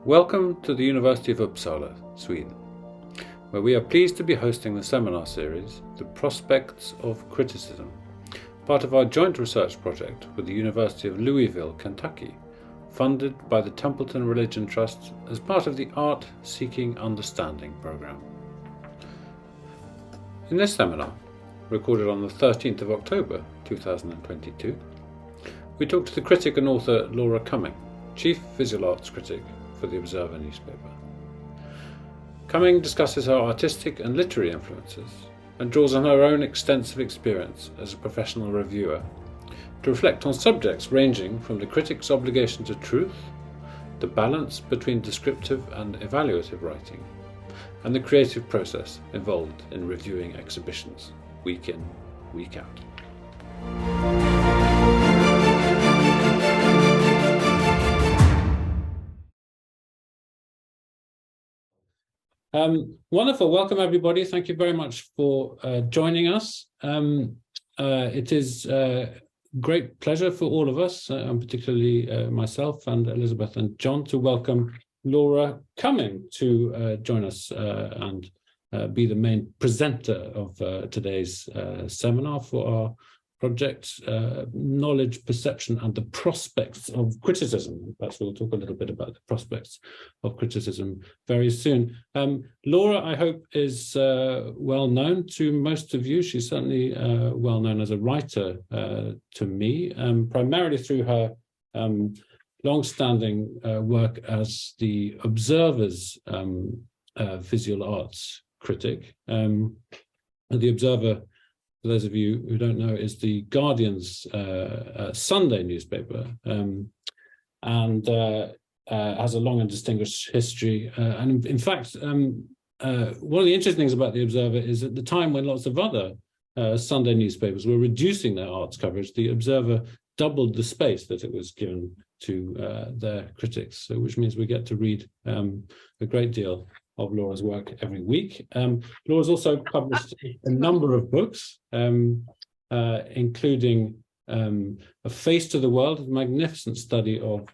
Welcome to the University of Uppsala, Sweden, where we are pleased to be hosting the seminar series, The Prospects of Criticism, part of our joint research project with the University of Louisville, Kentucky, funded by the Templeton Religion Trust as part of the Art Seeking Understanding program. In this seminar, recorded on the 13th of October 2022, we talked to the critic and author Laura Cumming, Chief Visual Arts Critic for the Observer newspaper. Cumming discusses her artistic and literary influences and draws on her own extensive experience as a professional reviewer to reflect on subjects ranging from the critic's obligation to truth, the balance between descriptive and evaluative writing, and the creative process involved in reviewing exhibitions week in, week out. Wonderful. Welcome, everybody. Thank you very much for joining us. It is a great pleasure for all of us, and particularly myself and Elizabeth and John, to welcome Laura Cumming to join us and be the main presenter of today's seminar for our project, Knowledge, Perception and the Prospects of Criticism. Perhaps we'll talk a little bit about the prospects of criticism very soon. Laura, I hope, is well known to most of you. She's certainly well known as a writer to me, primarily through her long-standing work as the Observer's visual arts critic. The Observer, for those of you who don't know, is the Guardian's Sunday newspaper, and has a long and distinguished history. And in fact, one of the interesting things about the Observer is at the time when lots of other Sunday newspapers were reducing their arts coverage, the Observer doubled the space that it was given to their critics, so which means we get to read a great deal of Laura's work every week. Laura's also published a number of books, including A Face to the World, a magnificent study of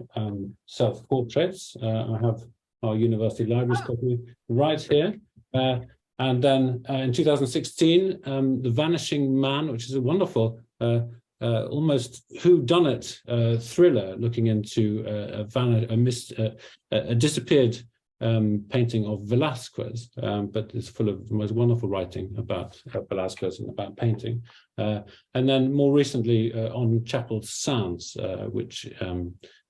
self-portraits. I have our university library's copy right here. And then in 2016, The Vanishing Man, which is a wonderful, almost whodunit thriller looking into a disappeared painting of Velázquez, but it's full of the most wonderful writing about Velázquez and about painting. And then more recently on Chapel Sounds, which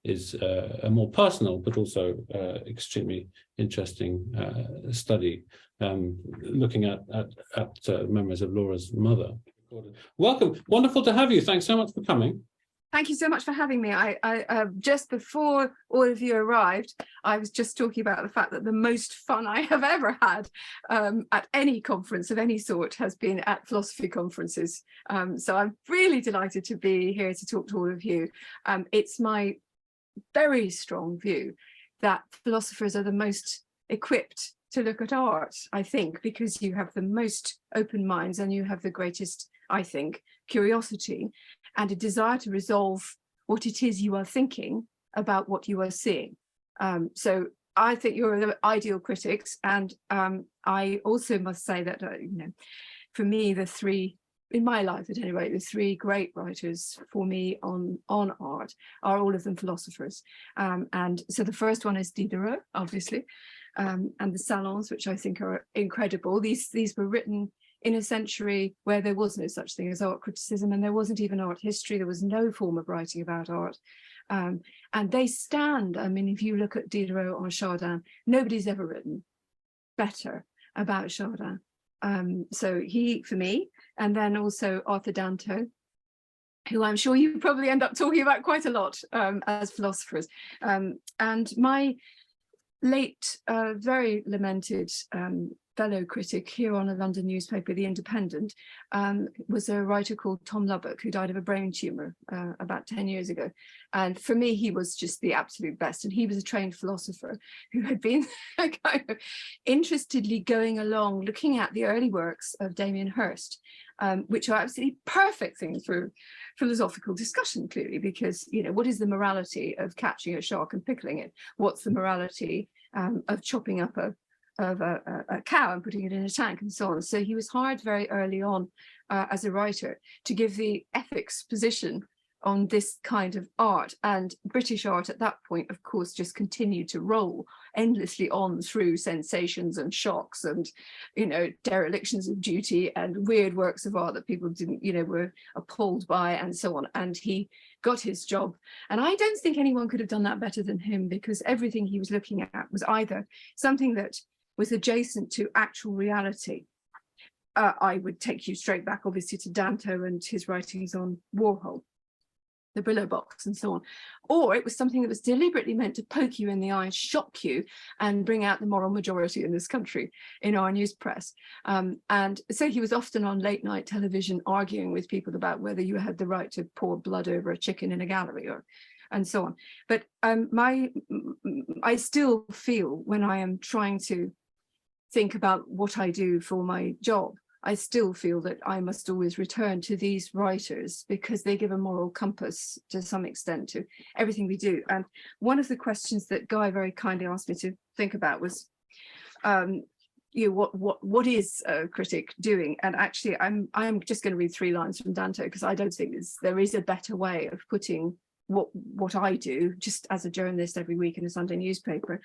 is a more personal but also extremely interesting study looking at memories of Laura's mother. Welcome. Wonderful to have you. Thanks so much for coming. Thank you so much for having me. I just before all of you arrived, I was just talking about the fact that the most fun I have ever had at any conference of any sort has been at philosophy conferences. So I'm really delighted to be here to talk to all of you. It's my very strong view that philosophers are the most equipped to look at art, I think, because you have the most open minds and you have the greatest, I think, curiosity and a desire to resolve what it is you are thinking about what you are seeing. So I think you're the ideal critics, and I also must say that for me, the three, in my life at any rate, the three great writers for me on art are all of them philosophers. And so the first one is Diderot, obviously, and the Salons, which I think are incredible. These were written in a century where there was no such thing as art criticism, and there wasn't even art history. There was no form of writing about art. And they stand, I mean, if you look at Diderot or Chardin, nobody's ever written better about Chardin. So he, for me, and then also Arthur Danto, who I'm sure you probably end up talking about quite a lot as philosophers. And my late, very lamented fellow critic here on a London newspaper, The Independent, was a writer called Tom Lubbock, who died of a brain tumour about 10 years ago. And for me, he was just the absolute best. And he was a trained philosopher who had been kind of interestedly going along, looking at the early works of Damien Hirst, which are absolutely perfect things for philosophical discussion, clearly, because, what is the morality of catching a shark and pickling it? What's the morality of chopping up a cow and putting it in a tank and so on. So he was hired very early on as a writer to give the ethics position on this kind of art. And British art at that point, of course, just continued to roll endlessly on through sensations and shocks and, you know, derelictions of duty and weird works of art that people didn't, you know, were appalled by and so on. And he got his job. And I don't think anyone could have done that better than him, because everything he was looking at was either something that was adjacent to actual reality. I would take you straight back, obviously, to Danto and his writings on Warhol, the Brillo box and so on, or it was something that was deliberately meant to poke you in the eye, shock you, and bring out the moral majority in this country, in our news press. And so he was often on late night television arguing with people about whether you had the right to pour blood over a chicken in a gallery, or and so on. But I still feel, when I am trying to think about what I do for my job, I still feel that I must always return to these writers, because they give a moral compass to some extent to everything we do. And one of the questions that Guy very kindly asked me to think about was, you know, what is a critic doing? And actually, I'm just going to read 3 lines from Danto, because I don't think there is a better way of putting what I do, just as a journalist every week in a Sunday newspaper.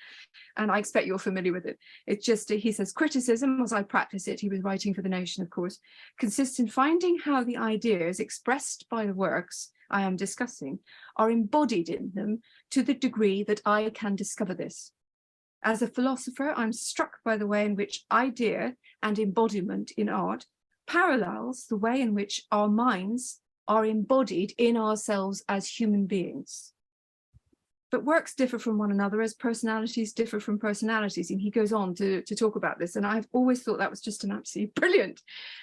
And I expect you're familiar with it. It's just, he says, criticism, as I practice it, he was writing for The Nation, of course, consists in finding how the ideas expressed by the works I am discussing are embodied in them to the degree that I can discover this. As a philosopher, I'm struck by the way in which idea and embodiment in art parallels the way in which our minds are embodied in ourselves as human beings. But works differ from one another as personalities differ from personalities. And he goes on to talk about this. And I've always thought that was just an absolutely brilliant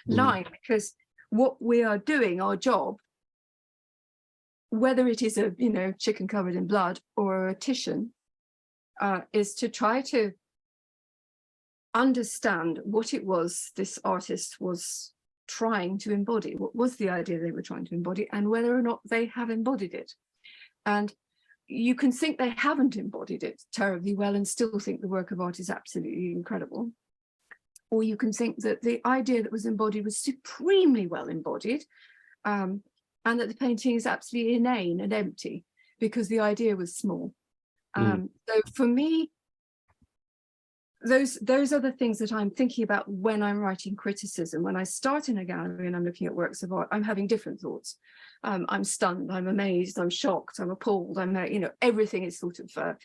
line, because what we are doing, our job, whether it is a, you know, chicken covered in blood or a Titian, is to try to understand what it was this artist was trying to embody. What was the idea they were trying to embody, and whether or not they have embodied it. And you can think they haven't embodied it terribly well and still think the work of art is absolutely incredible. Or you can think that the idea that was embodied was supremely well embodied, and that the painting is absolutely inane and empty because the idea was small. So for me, those are the things that I'm thinking about when I'm writing criticism. When I start in a gallery and I'm looking at works of art, I'm having different thoughts. I'm stunned, I'm amazed, I'm shocked, I'm appalled, I'm, you know, everything is sort of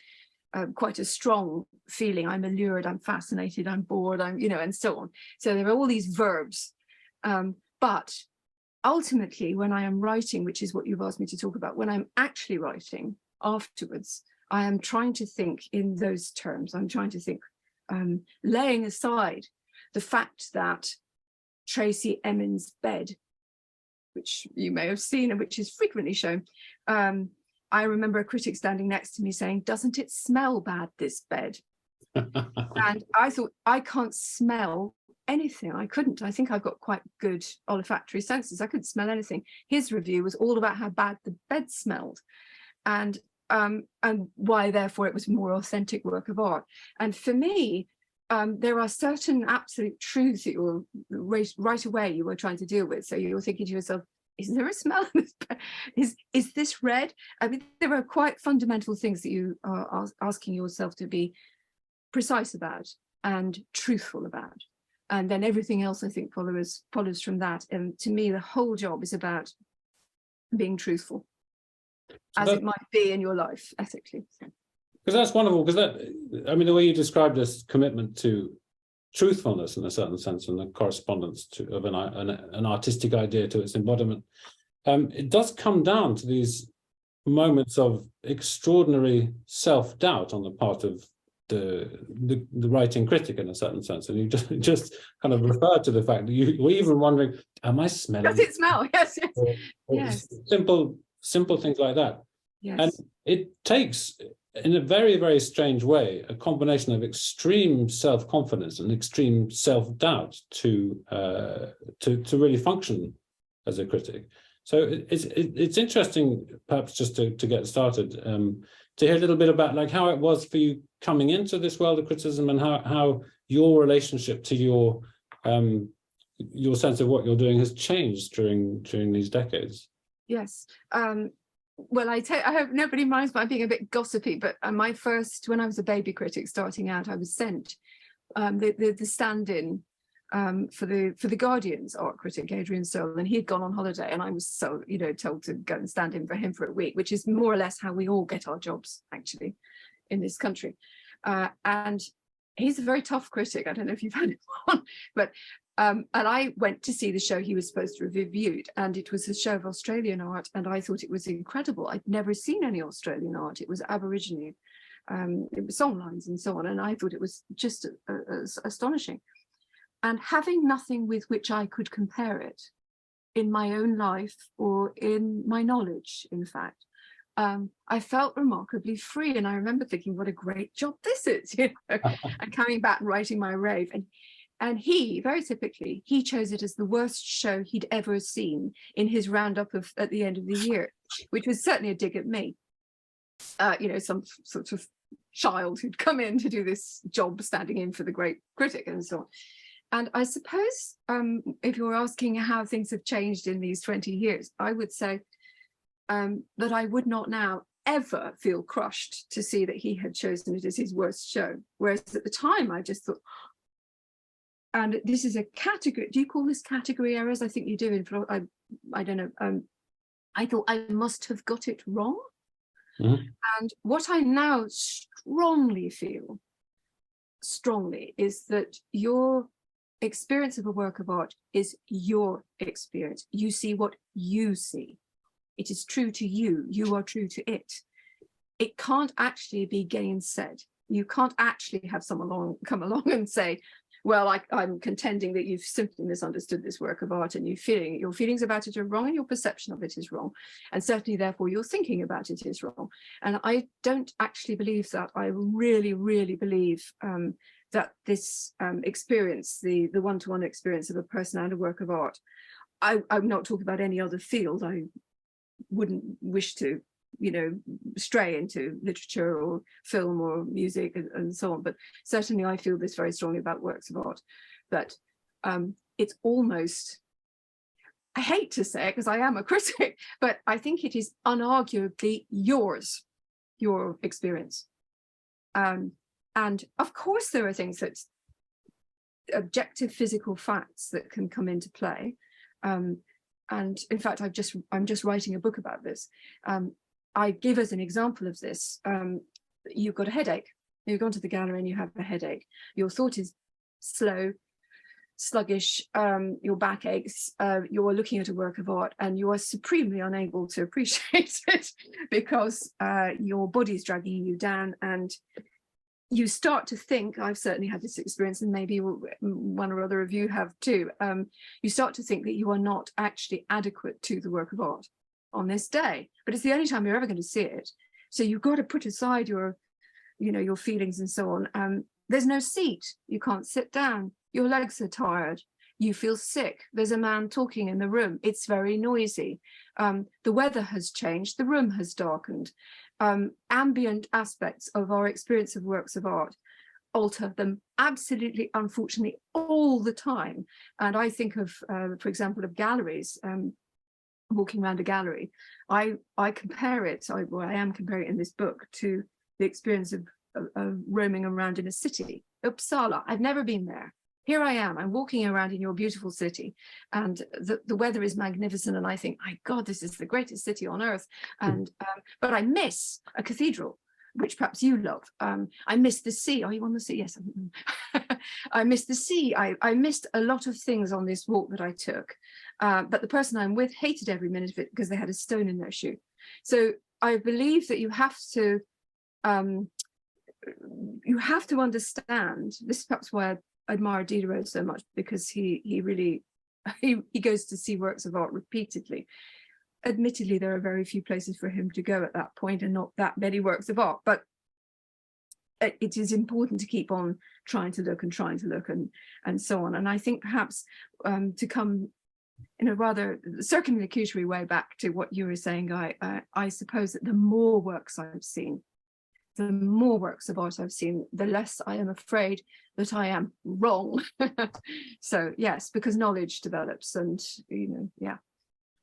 quite a strong feeling. I'm allured, I'm fascinated, I'm bored, I'm, you know, and so on. So there are all these verbs. But ultimately, when I am writing, which is what you've asked me to talk about, when I'm actually writing afterwards, I am trying to think in those terms. I'm trying to think, laying aside the fact that Tracy Emin's bed, which you may have seen and which is frequently shown, I remember a critic standing next to me saying, "Doesn't it smell bad, this bed?" And I thought, I can't smell anything. I couldn't. I think I've got quite good olfactory senses. I couldn't smell anything. His review was all about how bad the bed smelled, and why therefore it was more authentic work of art. And for me, there are certain absolute truths that you're right away you were trying to deal with. So you're thinking to yourself, is there a smell in this bed? Is this red? I mean, there are quite fundamental things that you are asking yourself to be precise about and truthful about. And then everything else, I think, follows from that. And to me, the whole job is about being truthful, as it might be in your life, ethically. Because that's wonderful, because that, I mean, the way you described this commitment to truthfulness in a certain sense, and the correspondence of an artistic idea to its embodiment, it does come down to these moments of extraordinary self-doubt on the part of the writing critic in a certain sense. And you just kind of referred to the fact that you were even wondering, am I smelling? Does it smell? Yes, yes. Or Yes. Simple things like that. Yes. And it takes, in a very, very strange way, a combination of extreme self-confidence and extreme self-doubt to really function as a critic. So it's interesting, perhaps just to get started, to hear a little bit about like how it was for you coming into this world of criticism, and how your relationship to your sense of what you're doing has changed during these decades. Yes. Well, I hope nobody minds my being a bit gossipy, but when I was a baby critic starting out, I was sent the stand-in for the Guardian's art critic, Adrian Searle, and he had gone on holiday, and I was so, told to go and stand in for him for a week, which is more or less how we all get our jobs, actually, in this country. And he's a very tough critic. I don't know if you've had him on, but and I went to see the show he was supposed to have reviewed, and it was a show of Australian art, and I thought it was incredible. I'd never seen any Australian art. It was Aborigine, it was songlines and so on, and I thought it was just astonishing. And having nothing with which I could compare it in my own life or in my knowledge, in fact, I felt remarkably free. And I remember thinking, what a great job this is, and coming back and writing my rave. And he, very typically, he chose it as the worst show he'd ever seen in his roundup at the end of the year, which was certainly a dig at me. Some sort of child who'd come in to do this job standing in for the great critic and so on. And I suppose if you're asking how things have changed in these 20 years, I would say that I would not now ever feel crushed to see that he had chosen it as his worst show. Whereas at the time, I just thought, and this is a category, do you call this category errors? I think you do. I don't know. I thought I must have got it wrong. Mm-hmm. And what I now strongly feel, is that your experience of a work of art is your experience. You see what you see. It is true to you. You are true to it. It can't actually be gainsaid. You can't actually have someone come along and say, well, I'm contending that you've simply misunderstood this work of art, and your feelings about it are wrong, and your perception of it is wrong, and certainly therefore your thinking about it is wrong. And I don't actually believe that. I really, really believe that this experience, the one-to-one experience of a person and a work of art, I'm not talking about any other field. I wouldn't wish to stray into literature or film or music and so on, but certainly I feel this very strongly about works of art, that it's almost, I hate to say it because I am a critic, but I think it is unarguably yours, your experience. And of course there are things that objective physical facts that can come into play, and in fact I'm just writing a book about this. I give as an example of this, you've got a headache. You've gone to the gallery and you have a headache. Your thought is slow, sluggish, your back aches, you're looking at a work of art and you are supremely unable to appreciate it because your body's dragging you down, and you start to think, I've certainly had this experience, and maybe one or other of you have too, you start to think that you are not actually adequate to the work of art on this day, but it's the only time you're ever going to see it. So you've got to put aside your feelings and so on. There's no seat. You can't sit down. Your legs are tired. You feel sick. There's a man talking in the room. It's very noisy. The weather has changed. The room has darkened. Ambient aspects of our experience of works of art alter them absolutely, unfortunately, all the time. And I think of, for example, of galleries. Walking around a gallery, I compare it, I am comparing it in this book, to the experience of roaming around in a city. Uppsala, I've never been there. Here I am, I'm walking around in your beautiful city, and the weather is magnificent, and I think, my God, this is the greatest city on earth. And but I miss a cathedral, which perhaps you love. I miss the sea. Are you on the sea? Yes. I missed the sea. I missed a lot of things on this walk that I took. But the person I'm with hated every minute of it because they had a stone in their shoe. So I believe that you have to understand. This is perhaps why I admire Diderot so much, because he really goes to see works of art repeatedly. Admittedly, there are very few places for him to go at that point, and not that many works of art, but it is important to keep on trying to look and so on. And I think perhaps to come in a rather circumlocutory way back to what you were saying, I suppose that the more works I've seen, the more works of art I've seen, the less I am afraid that I am wrong. So yes, because knowledge develops, and yeah.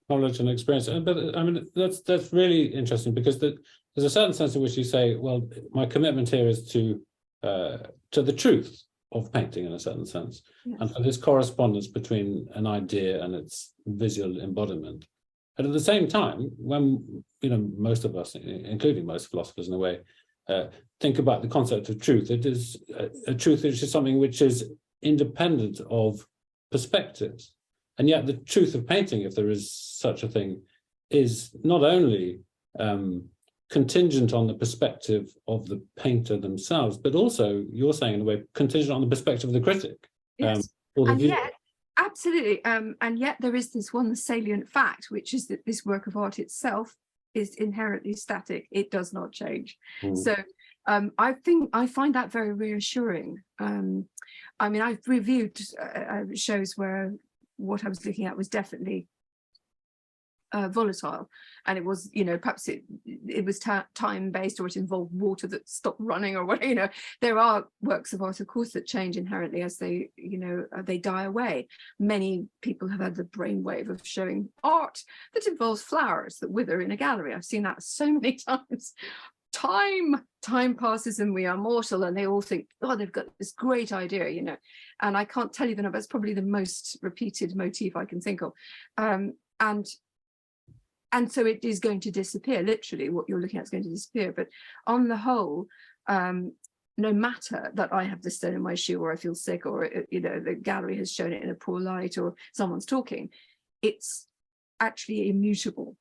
Knowledge and experience. But I mean, that's really interesting, because there's a certain sense in which you say, well, my commitment here is to the truth of painting, in a certain sense, yes, and for this correspondence between an idea and its visual embodiment. And at the same time, when most of us, including most philosophers in a way, think about the concept of truth, it is a truth which is something which is independent of perspectives. And yet the truth of painting, if there is such a thing, is not only contingent on the perspective of the painter themselves, but also, you're saying in a way, contingent on the perspective of the critic. Yes. Or the and viewer. Yet, absolutely. And yet there is this one salient fact, which is that this work of art itself is inherently static. It does not change. So I find that very reassuring. I mean, I've reviewed shows where what I was looking at was definitely volatile, and it was, perhaps it was time-based, or it involved water that stopped running, or what. There are works of art, of course, that change inherently as they they die away. Many people have had the brainwave of showing art that involves flowers that wither in a gallery. I've seen that so many times. Time passes and we are mortal, and they all think, oh, they've got this great idea, and I can't tell you the number. It's probably the most repeated motif I can think of, and so it is going to disappear. Literally, what you're looking at is going to disappear. But on the whole, no matter that I have the stone in my shoe, or I feel sick, or the gallery has shown it in a poor light, or someone's talking, it's actually immutable,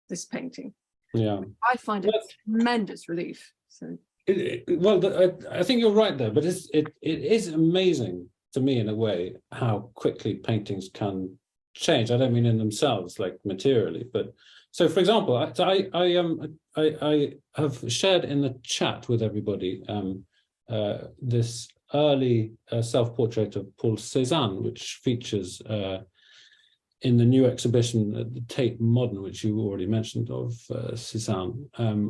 this painting. Yeah, I find it tremendous relief. So, I think you're right there, but it is amazing to me in a way how quickly paintings can change. I don't mean in themselves, like materially, but so, for example, I have shared in the chat with everybody this early self-portrait of Paul Cézanne, which features in the new exhibition at the Tate Modern, which you already mentioned, of Cézanne,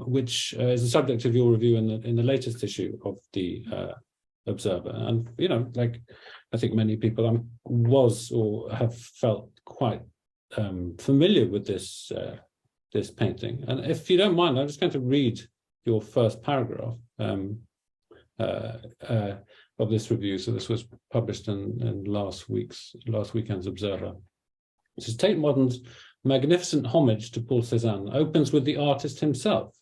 which is the subject of your review in the latest issue of the Observer. And like I think many people was or have felt quite familiar with this this painting. And if you don't mind, I'm just going to read your first paragraph of this review. So this was published in last weekend's Observer. It says, Tate Modern's magnificent homage to Paul Cézanne opens with the artist himself,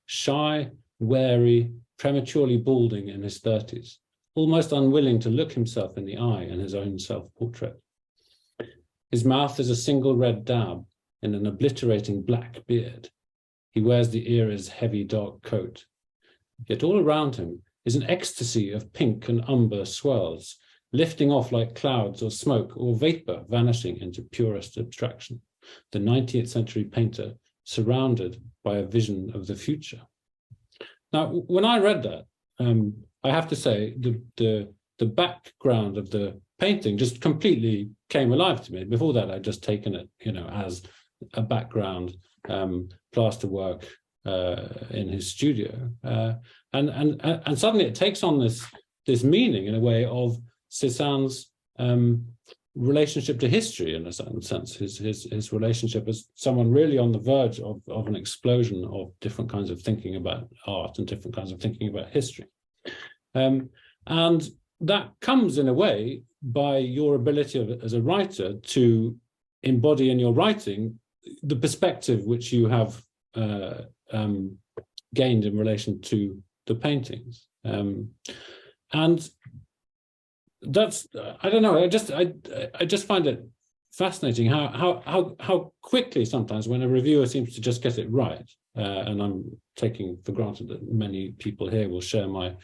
shy, wary, prematurely balding in his 30s, almost unwilling to look himself in the eye in his own self-portrait. His mouth is a single red dab in an obliterating black beard. He wears the era's heavy dark coat. Yet all around him is an ecstasy of pink and umber swirls, lifting off like clouds or smoke or vapor vanishing into purest abstraction. The 19th century painter surrounded by a vision of the future. Now, when I read that, I have to say the background of the painting just completely came alive to me. Before that, I'd just taken it, as a background plasterwork in his studio, and suddenly it takes on this meaning in a way of Cézanne's relationship to history, in a certain sense, his relationship as someone really on the verge of an explosion of different kinds of thinking about art and different kinds of thinking about history. And that comes in a way by your ability as a writer to embody in your writing the perspective which you have gained in relation to the paintings. And that's, I don't know, I just find it fascinating how quickly sometimes when a reviewer seems to just get it right, and I'm taking for granted that many people here will share my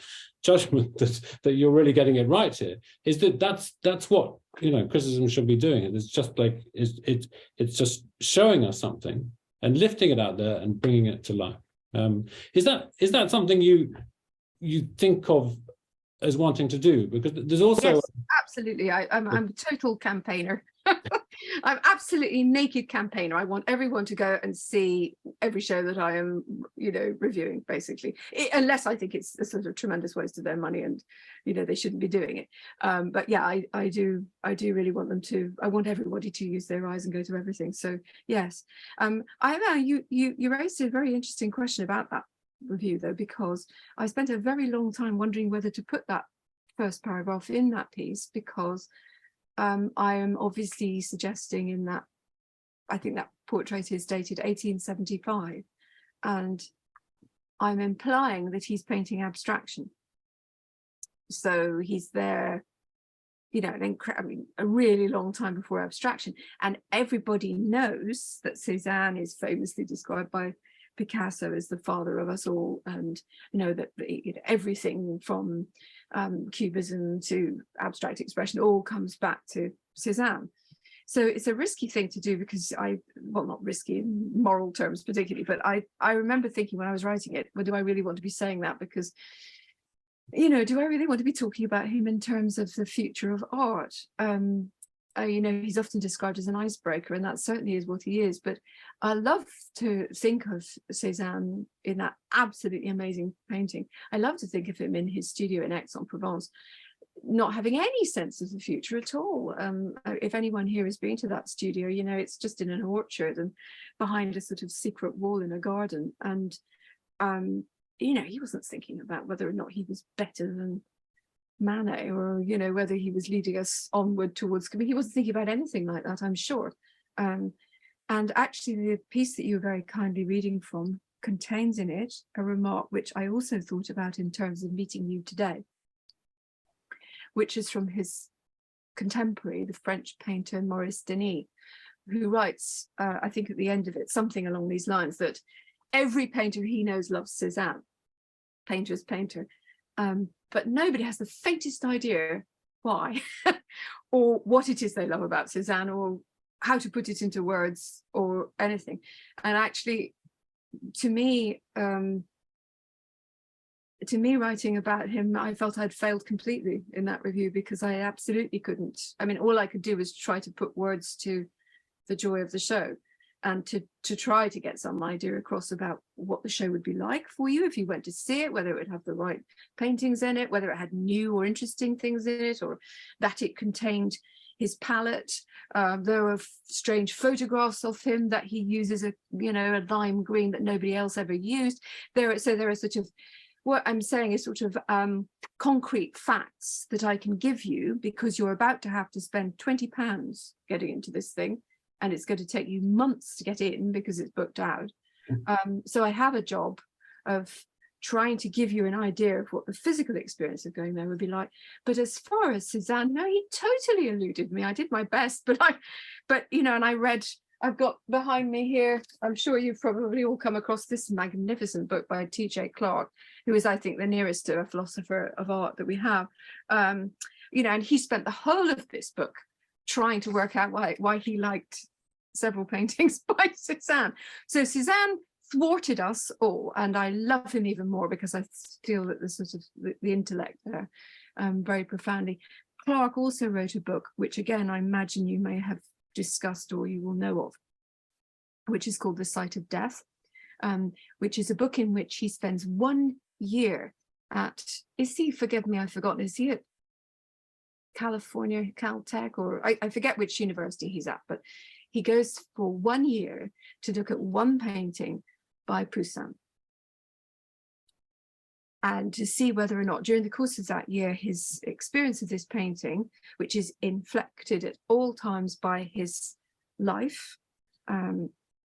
judgment that you're really getting it right here, is that's what criticism should be doing. It's just like it's just showing us something and lifting it out there and bringing it to life. Is that something you think of as wanting to do? Because there's also yes, absolutely. I'm a total campaigner. I'm absolutely naked campaigner. I want everyone to go and see every show that I am, reviewing, basically, unless I think it's a sort of tremendous waste of their money and, they shouldn't be doing it. But yeah, I do really want them to. I want everybody to use their eyes and go to everything. So yes, you raised a very interesting question about that review, though, because I spent a very long time wondering whether to put that first paragraph in that piece, because I am obviously suggesting in that, I think that portrait is dated 1875, and I'm implying that he's painting abstraction. So he's there, a really long time before abstraction. And everybody knows that Cézanne is famously described by Picasso as the father of us all, and that everything from Cubism to abstract expression all comes back to Cézanne. So it's a risky thing to do, because not risky in moral terms particularly, but I remember thinking when I was writing it, well, do I really want to be saying that? Because do I really want to be talking about him in terms of the future of art? He's often described as an icebreaker, and that certainly is what he is. But I love to think of Cézanne in that absolutely amazing painting. I love to think of him in his studio in Aix-en-Provence, not having any sense of the future at all. If anyone here has been to that studio, it's just in an orchard and behind a sort of secret wall in a garden. And, he wasn't thinking about whether or not he was better than Manet, or whether he was leading us onward towards. He wasn't thinking about anything like that, I'm sure. And actually, the piece that you were very kindly reading from contains in it a remark which I also thought about in terms of meeting you today, which is from his contemporary, the French painter Maurice Denis, who writes, I think at the end of it, something along these lines, that every painter he knows loves Cézanne, painter's painter. But nobody has the faintest idea why or what it is they love about Cézanne, or how to put it into words or anything. And actually, to me, writing about him, I felt I'd failed completely in that review, because I absolutely couldn't. I mean, all I could do was try to put words to the joy of the show, and to try to get some idea across about what the show would be like for you if you went to see it, whether it would have the right paintings in it, whether it had new or interesting things in it, or that it contained his palette. There were strange photographs of him that he uses, a lime green that nobody else ever used. There are sort of, what I'm saying is sort of concrete facts that I can give you, because you're about to have to spend £20 getting into this thing, and it's going to take you months to get in because it's booked out. So I have a job of trying to give you an idea of what the physical experience of going there would be like. But as far as Cézanne, no, he totally eluded me. I did my best, and I read, I've got behind me here, I'm sure you've probably all come across this magnificent book by T.J. Clarke, who is, I think, the nearest to a philosopher of art that we have. And he spent the whole of this book trying to work out why he liked several paintings by Cézanne. So Cézanne thwarted us all, and I love him even more because I feel that the sort of the intellect there very profoundly. Clarke also wrote a book, which again I imagine you may have discussed or you will know of, which is called The Sight of Death, which is a book in which he spends 1 year at, forgive me, I've forgotten, is he at California, Caltech, or I forget which university he's at, but he goes for 1 year to look at one painting by Poussin, and to see whether or not during the course of that year his experience of this painting, which is inflected at all times by his life,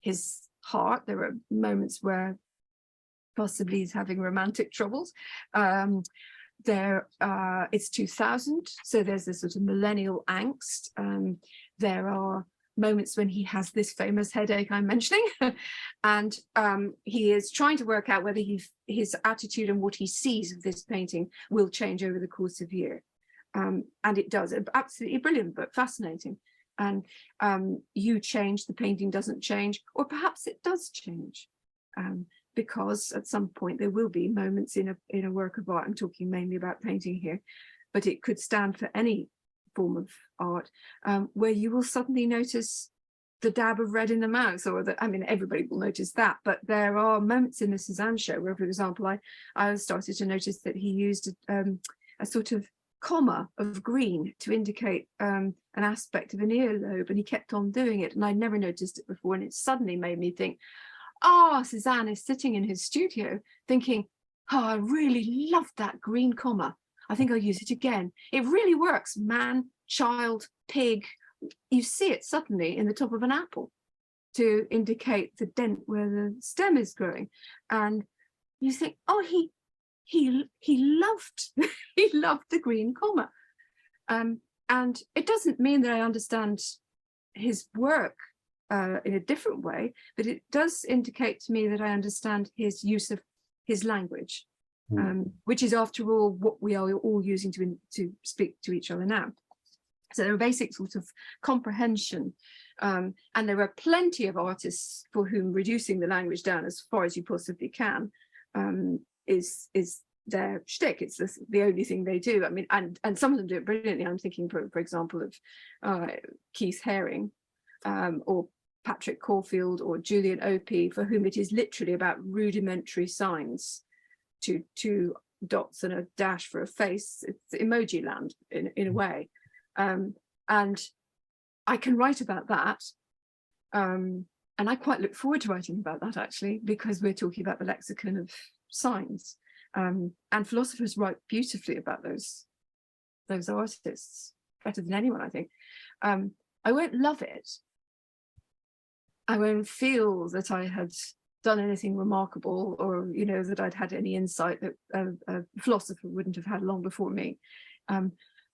his heart, there are moments where possibly he's having romantic troubles, it's 2000, so there's this sort of millennial angst. There are moments when he has this famous headache I'm mentioning, and he is trying to work out whether his attitude and what he sees of this painting will change over the course of a year. And it does. Absolutely brilliant book, fascinating. And you change, the painting doesn't change, or perhaps it does change. Because at some point there will be moments in a work of art, I'm talking mainly about painting here, but it could stand for any form of art, where you will suddenly notice the dab of red in the mouth, or I mean, everybody will notice that, but there are moments in the Cézanne show where, for example, I started to notice that he used a sort of comma of green to indicate an aspect of an earlobe, and he kept on doing it, and I'd never noticed it before, and it suddenly made me think, Cézanne is sitting in his studio thinking, I really love that green comma. I think I'll use it again. It really works. Man, child, pig. You see it suddenly in the top of an apple to indicate the dent where the stem is growing. And you think, he loved he loved the green comma. And it doesn't mean that I understand his work in a different way, but it does indicate to me that I understand his use of his language, which is, after all, what we are all using to speak to each other now. So there are basic sort of comprehension, and there are plenty of artists for whom reducing the language down as far as you possibly can is their shtick. It's the only thing they do. I mean, and some of them do it brilliantly. I'm thinking, for example, of Keith Haring, or Patrick Caulfield, or Julian Opie, for whom it is literally about rudimentary signs, two dots and a dash for a face. It's emoji land in a way. And I can write about that. And I quite look forward to writing about that, actually, because we're talking about the lexicon of signs. And philosophers write beautifully about those artists, better than anyone, I think. I won't love it. I won't feel that I had done anything remarkable, or, you know, that I'd had any insight that a philosopher wouldn't have had long before me.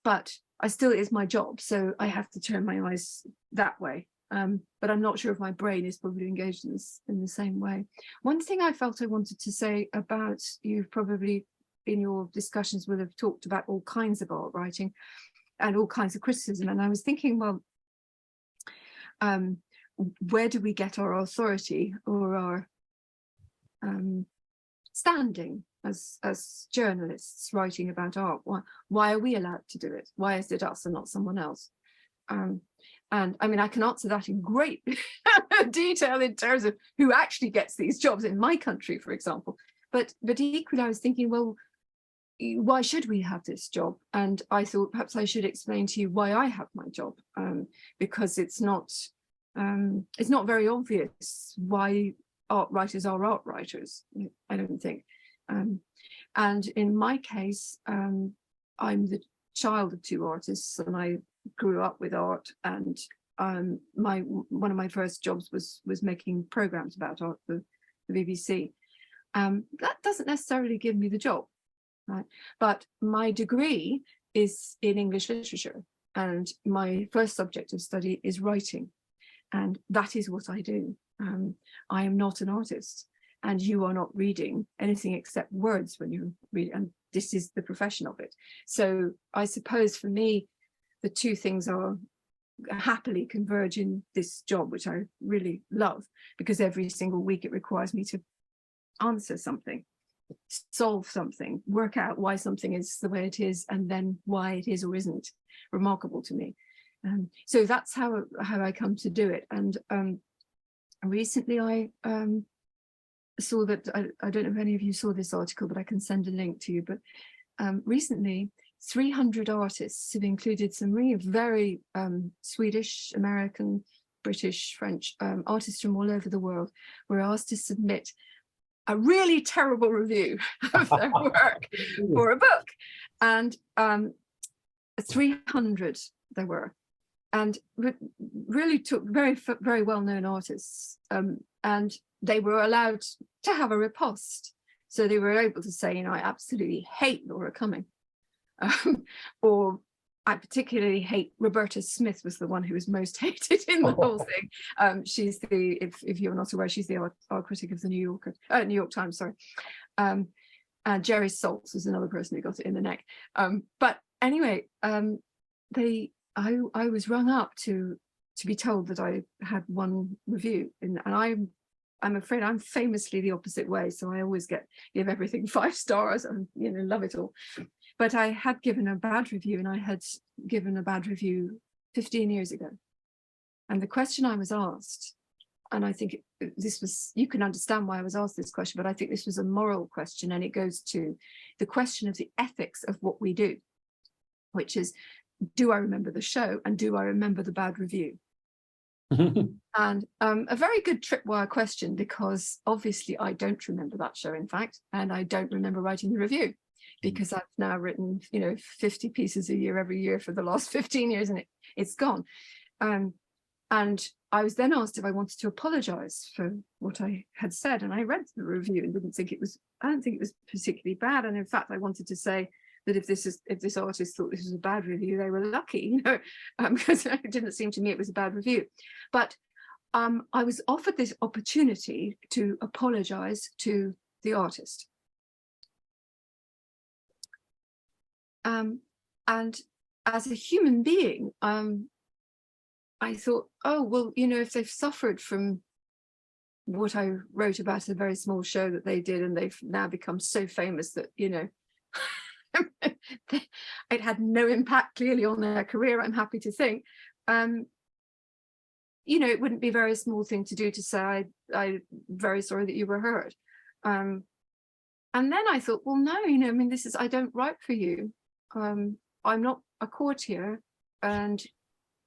But it is my job, so I have to turn my eyes that way. But I'm not sure if my brain is probably engaged in the same way. One thing I felt I wanted to say about, you've probably in your discussions will have talked about all kinds of art writing and all kinds of criticism. And I was thinking, well, where do we get our authority or our standing as journalists writing about art? Why are we allowed to do it? Why is it us and not someone else? And I mean, I can answer that in great detail in terms of who actually gets these jobs in my country, for example. But equally, I was thinking, well, why should we have this job? And I thought perhaps I should explain to you why I have my job, because it's not very obvious why art writers are art writers, I don't think. And in my case, I'm the child of two artists, and I grew up with art, and one of my first jobs was making programs about art for the BBC. That doesn't necessarily give me the job, right? But my degree is in English literature, and my first subject of study is writing, and that is what I do. I am not an artist, and you are not reading anything except words when you read, and this is the profession of it. So I suppose for me, the two things are happily converge in this job, which I really love, because every single week it requires me to answer something, solve something, work out why something is the way it is, and then why it is or isn't remarkable to me. So that's how I come to do it. And recently I saw that, I don't know if any of you saw this article, but I can send a link to you. But recently, 300 artists have included some really very Swedish, American, British, French artists from all over the world were asked to submit a really terrible review of their work for a book. And 300 there were, and really took very well-known artists, and they were allowed to have a riposte. So they were able to say, you know, I absolutely hate Laura Cumming, or I particularly hate Roberta Smith, was the one who was most hated in the whole thing. She's the, if you're not aware, she's the art critic of the New York Times, sorry. And Jerry Saltz was another person who got it in the neck. But anyway, I was rung up to be told that I had one review, and I'm I'm afraid I'm famously the opposite way, so I always give everything 5 stars and love it all. But I had given a bad review, and I had given a bad review 15 years ago. And the question I was asked, and I think this was, you can understand why I was asked this question, but I think this was a moral question, and it goes to the question of the ethics of what we do, which is, do I remember the show, and do I remember the bad review? And a very good tripwire question, because obviously I don't remember that show, in fact, and I don't remember writing the review, because I've now written 50 pieces a year every year for the last 15 years, and it's gone. And I was then asked if I wanted to apologize for what I had said, and I read the review and I don't think it was particularly bad. And in fact, I wanted to say that if this artist thought this was a bad review, they were lucky, because it didn't seem to me it was a bad review. But I was offered this opportunity to apologize to the artist. And as a human being, I thought, oh, well, if they've suffered from what I wrote about a very small show that they did, and they've now become so famous that, it had no impact clearly on their career, I'm happy to think, it wouldn't be a very small thing to do to say, I'm very sorry that you were hurt. And then I thought, well, no, I don't write for you. I'm not a courtier, and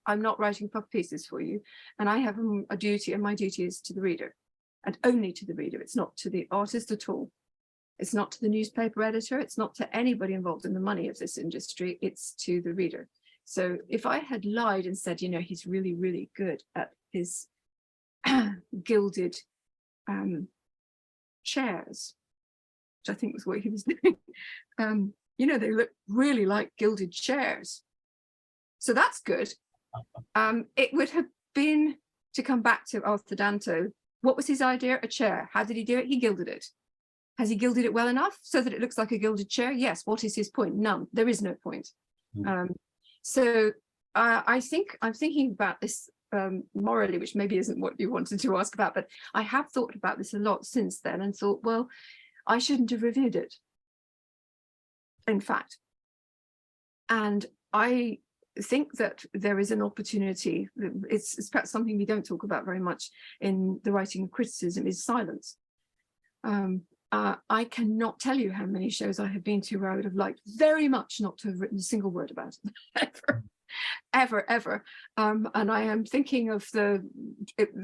I'm not writing puff pieces for you, and I have a duty, and my duty is to the reader, and only to the reader. It's not to the artist at all. It's not to the newspaper editor. It's not to anybody involved in the money of this industry. It's to the reader. So if I had lied and said, he's really, really good at his gilded chairs, which I think was what he was doing, they look really like gilded chairs. So that's good. It would have been, to come back to Arthur Danto, what was his idea? A chair. How did he do it? He gilded it. Has he gilded it well enough so that it looks like a gilded chair? Yes. What is his point? None. There is no point. So I think I'm thinking about this morally, which maybe isn't what you wanted to ask about, but I have thought about this a lot since then, and thought, well, I shouldn't have reviewed it, in fact. And I think that there is an opportunity. It's perhaps something we don't talk about very much in the writing of criticism, is silence. I cannot tell you how many shows I have been to where I would have liked very much not to have written a single word about it, ever. And I am thinking of the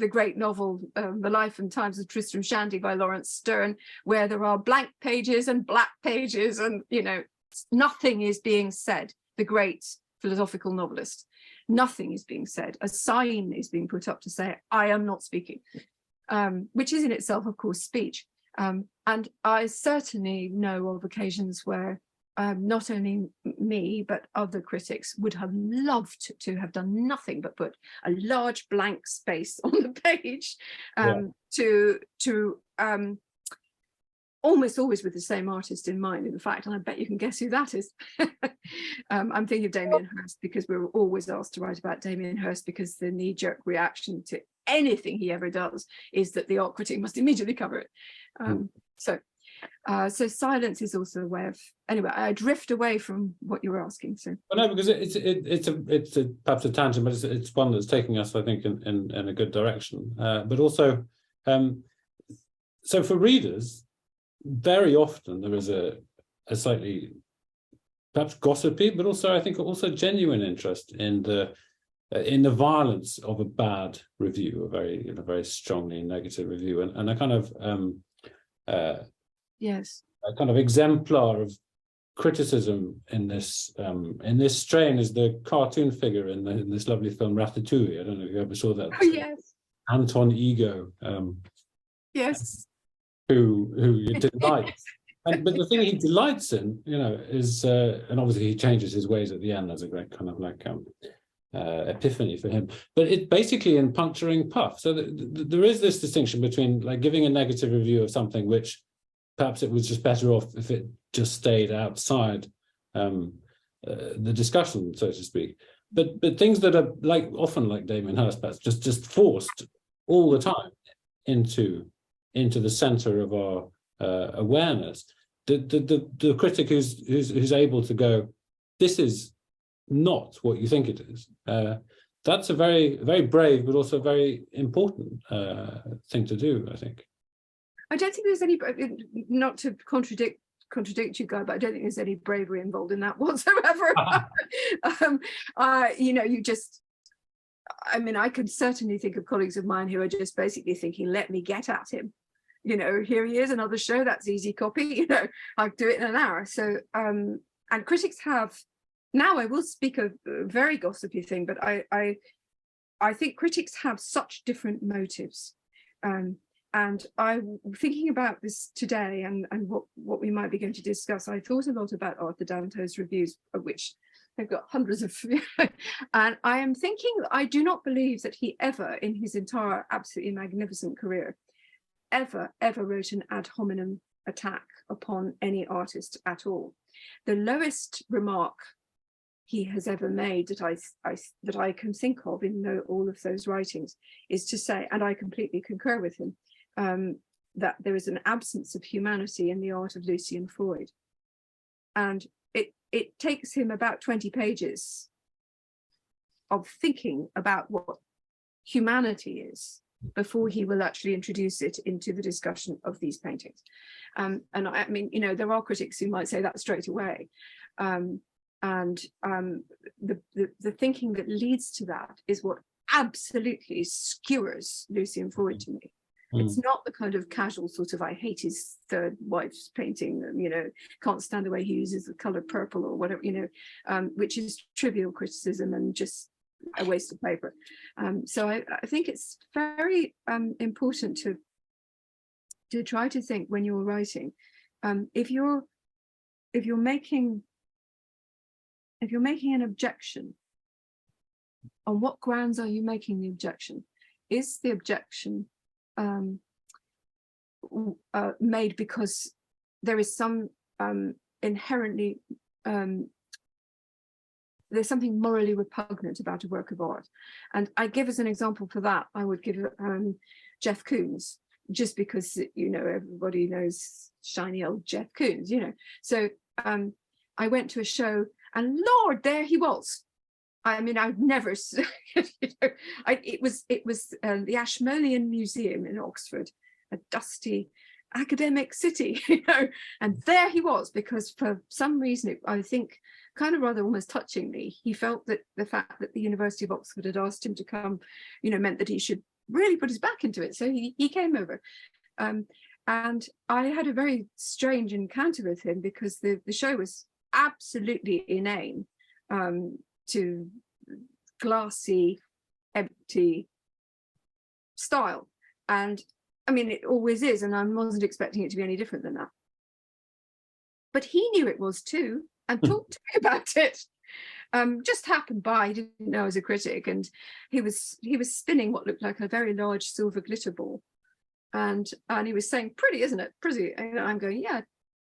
great novel, The Life and Times of Tristram Shandy by Lawrence Sterne, where there are blank pages and black pages, and nothing is being said. The great philosophical novelist, nothing is being said. A sign is being put up to say, I am not speaking, which is in itself, of course, speech. And I certainly know of occasions where not only me, but other critics would have loved to have done nothing but put a large blank space on the page, to almost always with the same artist in mind, in fact, and I bet you can guess who that is. I'm thinking of Damien Hirst, because we were always asked to write about Damien Hirst, because the knee-jerk reaction to anything he ever does is that the art critic must immediately cover it. So silence is also a way of, anyway, I drift away from what you were asking. So well, no, because it's perhaps a tangent, but it's one that's taking us, I think, in a good direction. But also, so for readers, very often there is a slightly perhaps gossipy, but also I think also genuine interest in the violence of a bad review, a very strongly negative review, and a kind of yes, a kind of exemplar of criticism in this strain is the cartoon figure in this lovely film Ratatouille. I don't know if you ever saw that. Oh yes, Anton Ego. Yes. Who delights. But the thing he delights in, is, and obviously he changes his ways at the end. There's a great kind of like epiphany for him. But it basically in puncturing puff. So there is this distinction between like giving a negative review of something which perhaps it was just better off if it just stayed outside the discussion, so to speak. But things that are often like Damien Hirst, just forced all the time into into the center of our awareness. The critic who's able to go, this is not what you think it is. That's a very, very brave, but also very important thing to do, I think. I don't think there's any, not to contradict you, Guy, but I don't think there's any bravery involved in that whatsoever. You know, you just, I mean, I could certainly think of colleagues of mine who are just basically thinking, let me get at him. You know, here he is, another show, that's easy copy, you know, I'll do it in an hour. So, and critics have, now I will speak a very gossipy thing, but I think critics have such different motives. And I'm thinking about this today and what we might be going to discuss. I thought a lot about Arthur Danto's reviews, of which they've got hundreds of, and I am thinking, I do not believe that he ever, in his entire absolutely magnificent career, ever wrote an ad hominem attack upon any artist at all. The lowest remark he has ever made that I can think of in all of those writings is to say, and I completely concur with him, that there is an absence of humanity in the art of Lucian Freud. And it takes him about 20 pages of thinking about what humanity is before he will actually introduce it into the discussion of these paintings. And I mean, you know, there are critics who might say that straight away. The thinking that leads to that is what absolutely skewers Lucian Freud to me. It's not the kind of casual sort of, I hate his third wife's painting, you know, can't stand the way he uses the color purple or whatever, you know, which is trivial criticism and just a waste of paper. So I think it's very important to try to think when you're writing, if you're making an objection, on what grounds are you making the objection? Is the objection made because there is some inherently there's something morally repugnant about a work of art? And I give as an example for that, I would give Jeff Koons, just because, you know, everybody knows shiny old Jeff Koons, you know. So I went to a show and Lord, there he was. I mean, I've never, you know, it was the Ashmolean Museum in Oxford, a dusty academic city, you know, and there he was, because for some reason, I think kind of rather almost touchingly, he felt that the fact that the University of Oxford had asked him to come, you know, meant that he should really put his back into it. So he came over. And I had a very strange encounter with him because the show was absolutely inane. To glassy, empty style. And I mean, it always is, and I wasn't expecting it to be any different than that. But he knew it was too, and talked to me about it. Just happened by, he didn't know I was a critic, and he was spinning what looked like a very large silver glitter ball. And he was saying, pretty, isn't it? Pretty. And I'm going, yeah,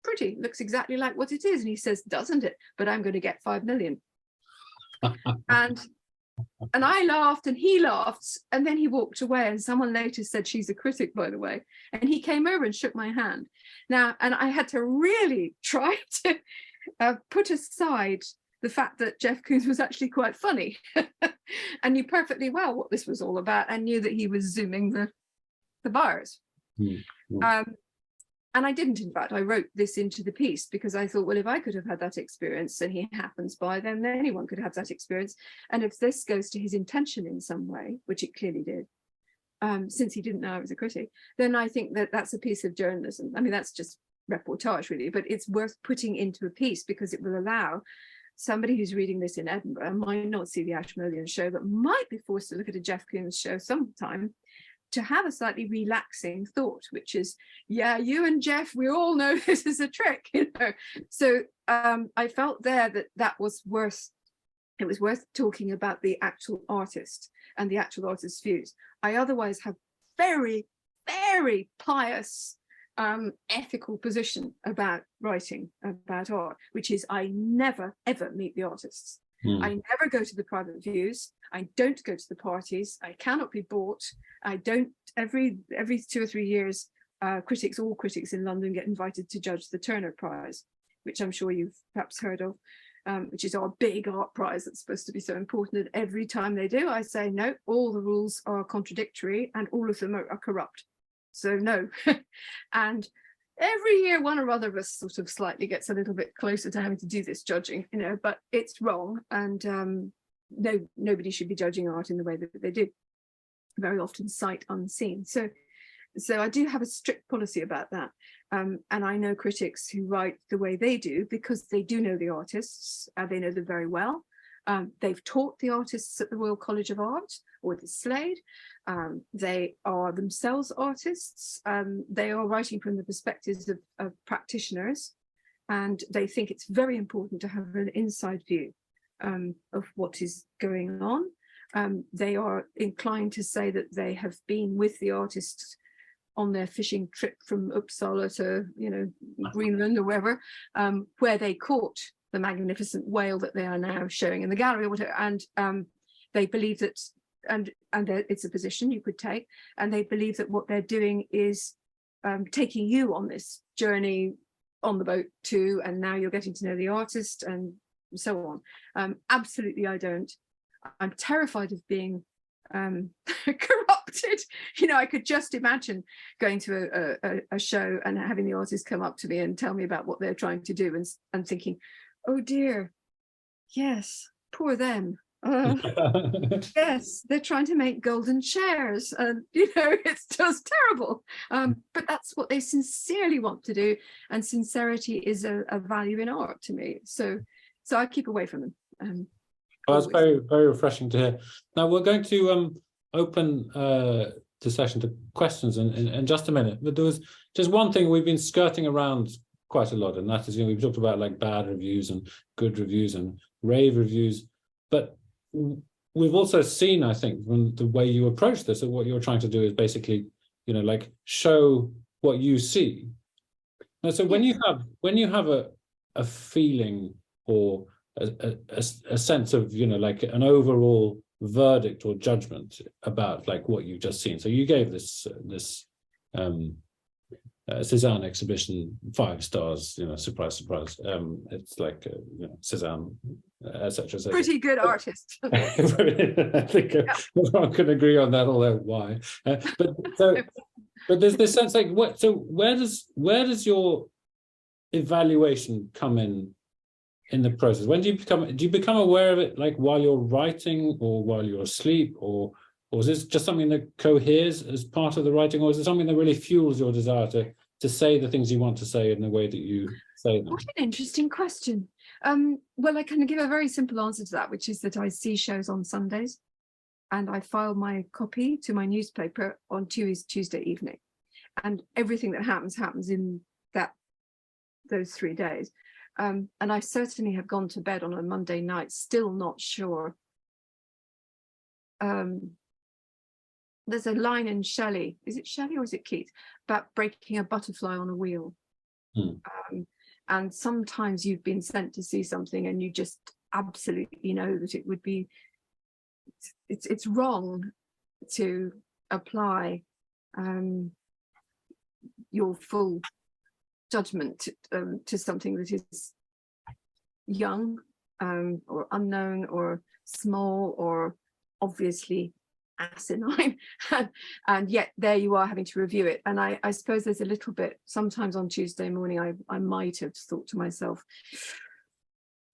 pretty, looks exactly like what it is. And he says, doesn't it? But I'm going to get 5 million. and I laughed and he laughed, and then he walked away, and someone later said, she's a critic, by the way, and he came over and shook my hand. Now, and I had to really try to put aside the fact that Jeff Koons was actually quite funny and knew perfectly well what this was all about, and knew that he was zooming the bars. And I didn't, in fact, I wrote this into the piece because I thought, well, if I could have had that experience and he happens by, then anyone could have that experience. And if this goes to his intention in some way, which it clearly did, since he didn't know I was a critic, then I think that that's a piece of journalism. I mean, that's just reportage really, but it's worth putting into a piece because it will allow somebody who's reading this in Edinburgh, might not see the Ashmolean show, but might be forced to look at a Jeff Koons show sometime, to have a slightly relaxing thought, which is, yeah, you and Jeff, we all know this is a trick, you know. So I felt there that was worth, it was worth talking about the actual artist and the actual artist's views. I otherwise have very, very pious ethical position about writing about art, which is I never, ever meet the artists. I never go to the private views. I don't go to the parties. I cannot be bought. I don't, every 2 or 3 years, all critics in London get invited to judge the Turner Prize, which I'm sure you've perhaps heard of, which is our big art prize that's supposed to be so important. And every time they do, I say, no, all the rules are contradictory and all of them are corrupt. So no. And every year, one or other of us sort of slightly gets a little bit closer to having to do this judging, but it's wrong. And nobody should be judging art in the way that they do, very often sight unseen. So I do have a strict policy about that. And I know critics who write the way they do because they do know the artists, they know them very well. They've taught the artists at the Royal College of Art or the Slade. They are themselves artists. They are writing from the perspectives of practitioners, and they think it's very important to have an inside view of what is going on. They are inclined to say that they have been with the artists on their fishing trip from Uppsala to Greenland or wherever, where they caught the magnificent whale that they are now showing in the gallery or whatever. And they believe that, and it's a position you could take, and they believe that what they're doing is taking you on this journey on the boat too, and now you're getting to know the artist and so on. Absolutely, I don't. I'm terrified of being corrupted. I could just imagine going to a show and having the artist come up to me and tell me about what they're trying to do, and thinking, oh dear, yes, poor them. Yes, they're trying to make golden chairs, and it's just terrible. But that's what they sincerely want to do, and sincerity is a value in art to me. So I keep away from them. Well, that's very, very refreshing to hear. Now we're going to open the session to questions in just a minute. But there was just one thing we've been skirting around quite a lot, and that is, we've talked about like bad reviews and good reviews and rave reviews, but we've also seen, I think, from the way you approach this, that what you're trying to do is basically, like show what you see. And so when you have a feeling or a sense of like an overall verdict or judgment about like what you've just seen. So you gave this Cézanne exhibition 5 stars. Surprise, surprise. It's like Cézanne, etc. Pretty good artist. I think everyone can agree on that. Although why? But there's this sense like what? So where does your evaluation come in the process? When do you become aware of it, like while you're writing or while you're asleep, or is this just something that coheres as part of the writing, or is it something that really fuels your desire to say the things you want to say in the way that you say them? What an interesting question. Well, I can give a very simple answer to that, which is that I see shows on Sundays and I file my copy to my newspaper on Tuesday evening, and everything that happens in those 3 days. And I certainly have gone to bed on a Monday night, still not sure. There's a line in Shelley, is it Shelley or is it Keats, about breaking a butterfly on a wheel. And sometimes you've been sent to see something and you just absolutely know that it would be, it's wrong to apply your full judgment to something that is young or unknown or small or obviously asinine, and yet there you are having to review it. And I suppose there's a little bit, sometimes on Tuesday morning I might have thought to myself,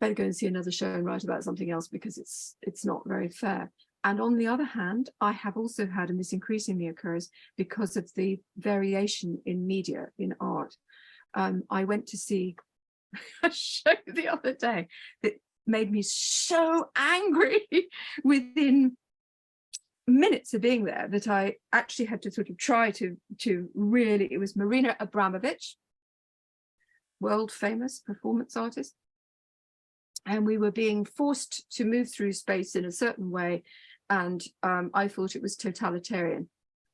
better go and see another show and write about something else, because it's not very fair. And on the other hand, I have also had, and this increasingly occurs because of the variation in media, in art. I went to see a show the other day that made me so angry within minutes of being there that I actually had to sort of try to really, it was Marina Abramovic, world famous performance artist. And we were being forced to move through space in a certain way. And I thought it was totalitarian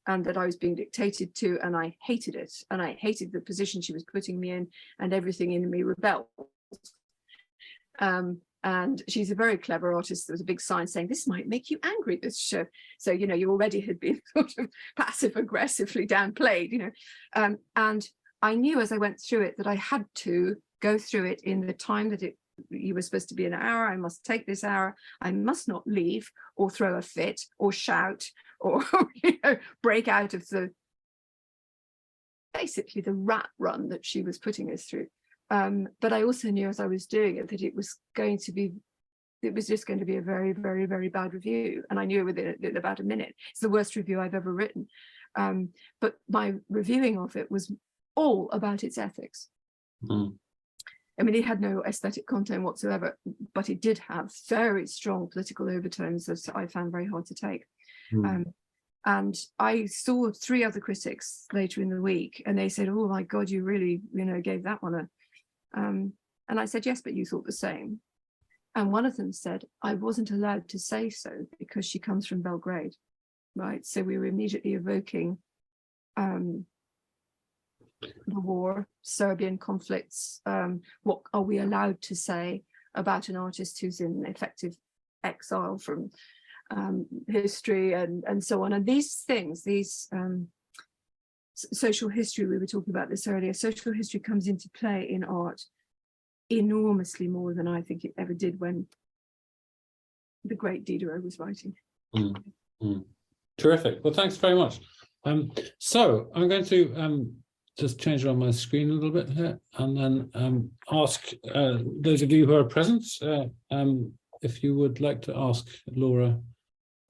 and that I was being dictated to, and I hated it. And I hated the position she was putting me in, and everything in me rebelled. And she's a very clever artist. There was a big sign saying, this might make you angry, this show. So, you know, you already had been sort of passive aggressively downplayed, you know. And I knew as I went through it that I had to go through it in the time that you were supposed to be an hour. I must take this hour. I must not leave or throw a fit or shout or, you know, break out of basically the rat run that she was putting us through. But I also knew as I was doing it that it was just going to be a very, very, very bad review. And I knew within about a minute. It's the worst review I've ever written. But my reviewing of it was all about its ethics. Mm. I mean, it had no aesthetic content whatsoever, but it did have very strong political overtones that I found very hard to take. Mm. And I saw 3 other critics later in the week, and they said, "Oh my God, you really, you know, gave that one a." And I said, "Yes, but you thought the same." And one of them said, "I wasn't allowed to say so because she comes from Belgrade," right? So we were immediately evoking the war, Serbian conflicts. What are we allowed to say about an artist who's in effective exile from history and so on? And these things, social history, we were talking about this earlier, social history comes into play in art enormously more than I think it ever did when the great Diderot was writing. Mm. Mm. Terrific. Well, thanks very much. So I'm going to just change it on my screen a little bit here, and then ask those of you who are present if you would like to ask Laura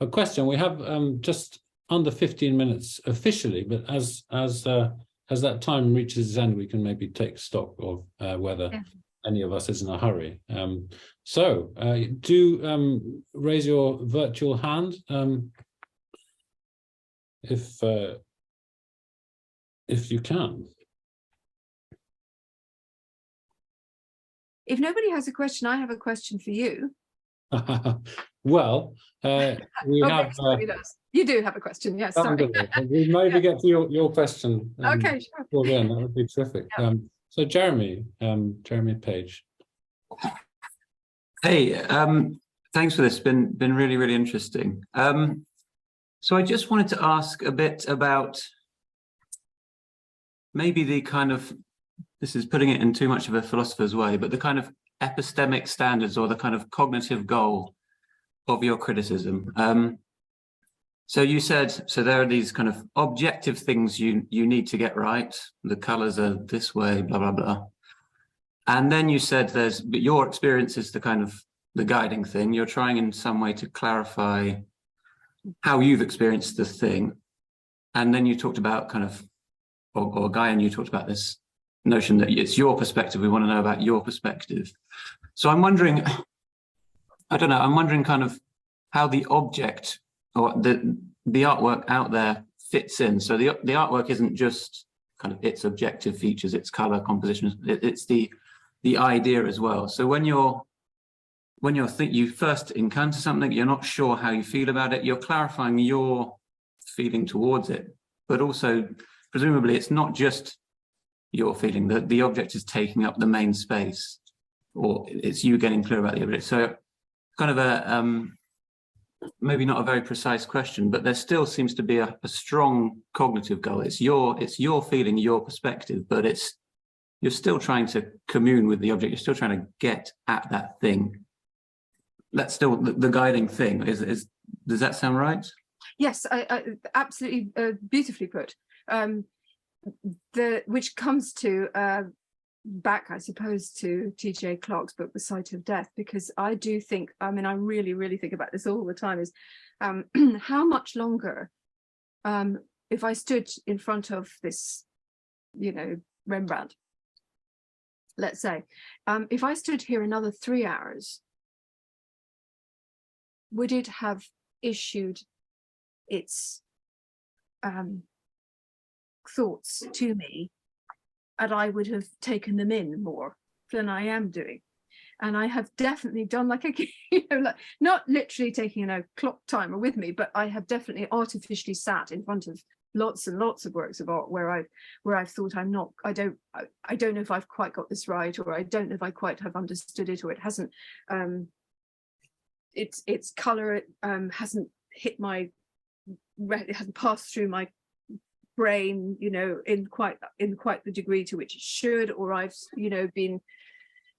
a question. We have just under 15 minutes officially, but as that time reaches its end, we can maybe take stock of whether any of us is in a hurry. So do raise your virtual hand if you can. If nobody has a question, I have a question for you. Well, we have. You do have a question, yes. Sorry. We maybe get to your question. Okay, sure. Well, then that would be terrific. Yeah. So, Jeremy Page. Hey, thanks for this. Been really, really interesting. So I just wanted to ask a bit about maybe the kind of, this is putting it in too much of a philosopher's way, but the kind of epistemic standards or the kind of cognitive goal of your criticism. So you said, so there are these kind of objective things you need to get right. The colors are this way, blah, blah, blah. And then you said but your experience is the kind of the guiding thing. You're trying in some way to clarify how you've experienced the thing. And then you talked about kind of, or Guy, and you talked about this notion that it's your perspective. We want to know about your perspective. So I'm wondering, I don't know, I'm wondering kind of how the object or the artwork out there fits in. So the artwork isn't just kind of its objective features, its color composition, it's the idea as well. So when you first encounter something, you're not sure how you feel about it, you're clarifying your feeling towards it, but also presumably it's not just your feeling, that the object is taking up the main space, or it's you getting clear about the object. So kind of a maybe not a very precise question, but there still seems to be a strong cognitive goal. It's your feeling, your perspective, but you're still trying to commune with the object. You're still trying to get at that thing. That's still the guiding thing. Does that sound right? Yes, I absolutely beautifully put. Which comes to back, I suppose, to T.J. Clarke's book, The Sight of Death, because I do think, I mean, I really, really think about this all the time, is how much longer, if I stood in front of this, you know, Rembrandt, let's say, if I stood here another 3 hours, would it have issued its thoughts to me, and I would have taken them in more than I am doing? And I have definitely done like a, you know, like not literally taking a clock timer with me, but I have definitely artificially sat in front of lots and lots of works of art where I've thought I don't know if I've quite got this right, or I don't know if I quite have understood it, or it hasn't its color hasn't hit my, it hasn't passed through my brain, you know, in quite the degree to which it should, or I've, you know, been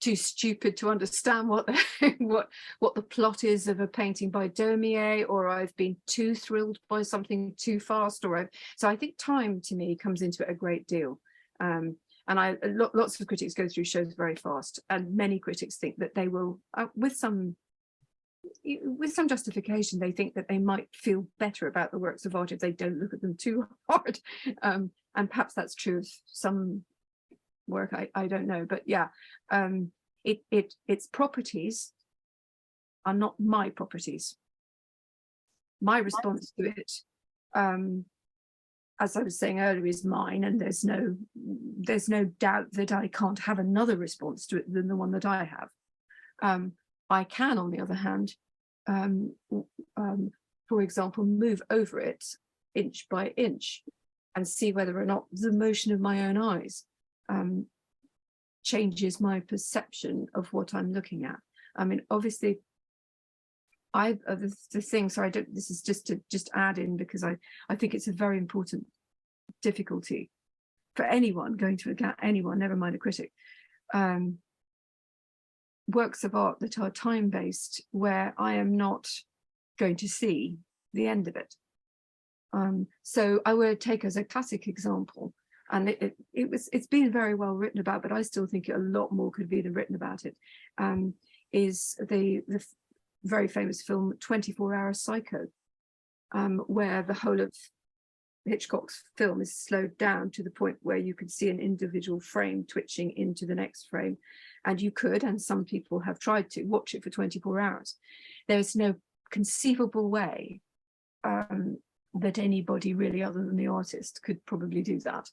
too stupid to understand what the plot is of a painting by Daumier, or I've been too thrilled by something too fast, or so I think time to me comes into it a great deal. And lots of critics go through shows very fast, and many critics think that they will, with some justification, they think that they might feel better about the works of art if they don't look at them too hard. And perhaps that's true of some work, I don't know, but yeah, its properties are not my properties. My response to it, as I was saying earlier, is mine, and there's no doubt that I can't have another response to it than the one that I have. I can, on the other hand, for example, move over it inch by inch and see whether or not the motion of my own eyes changes my perception of what I'm looking at. I mean, obviously, the thing. So this is just to add in, because I think it's a very important difficulty for anyone going to anyone, never mind a critic. Works of art that are time-based, where I am not going to see the end of it. So I would take as a classic example, and it's been very well written about, but I still think a lot more could be written about it, is the very famous film 24 Hour Psycho, where the whole of Hitchcock's film is slowed down to the point where you could see an individual frame twitching into the next frame, and you could, and some people have tried to, watch it for 24 hours. There's no conceivable way that anybody really other than the artist could probably do that.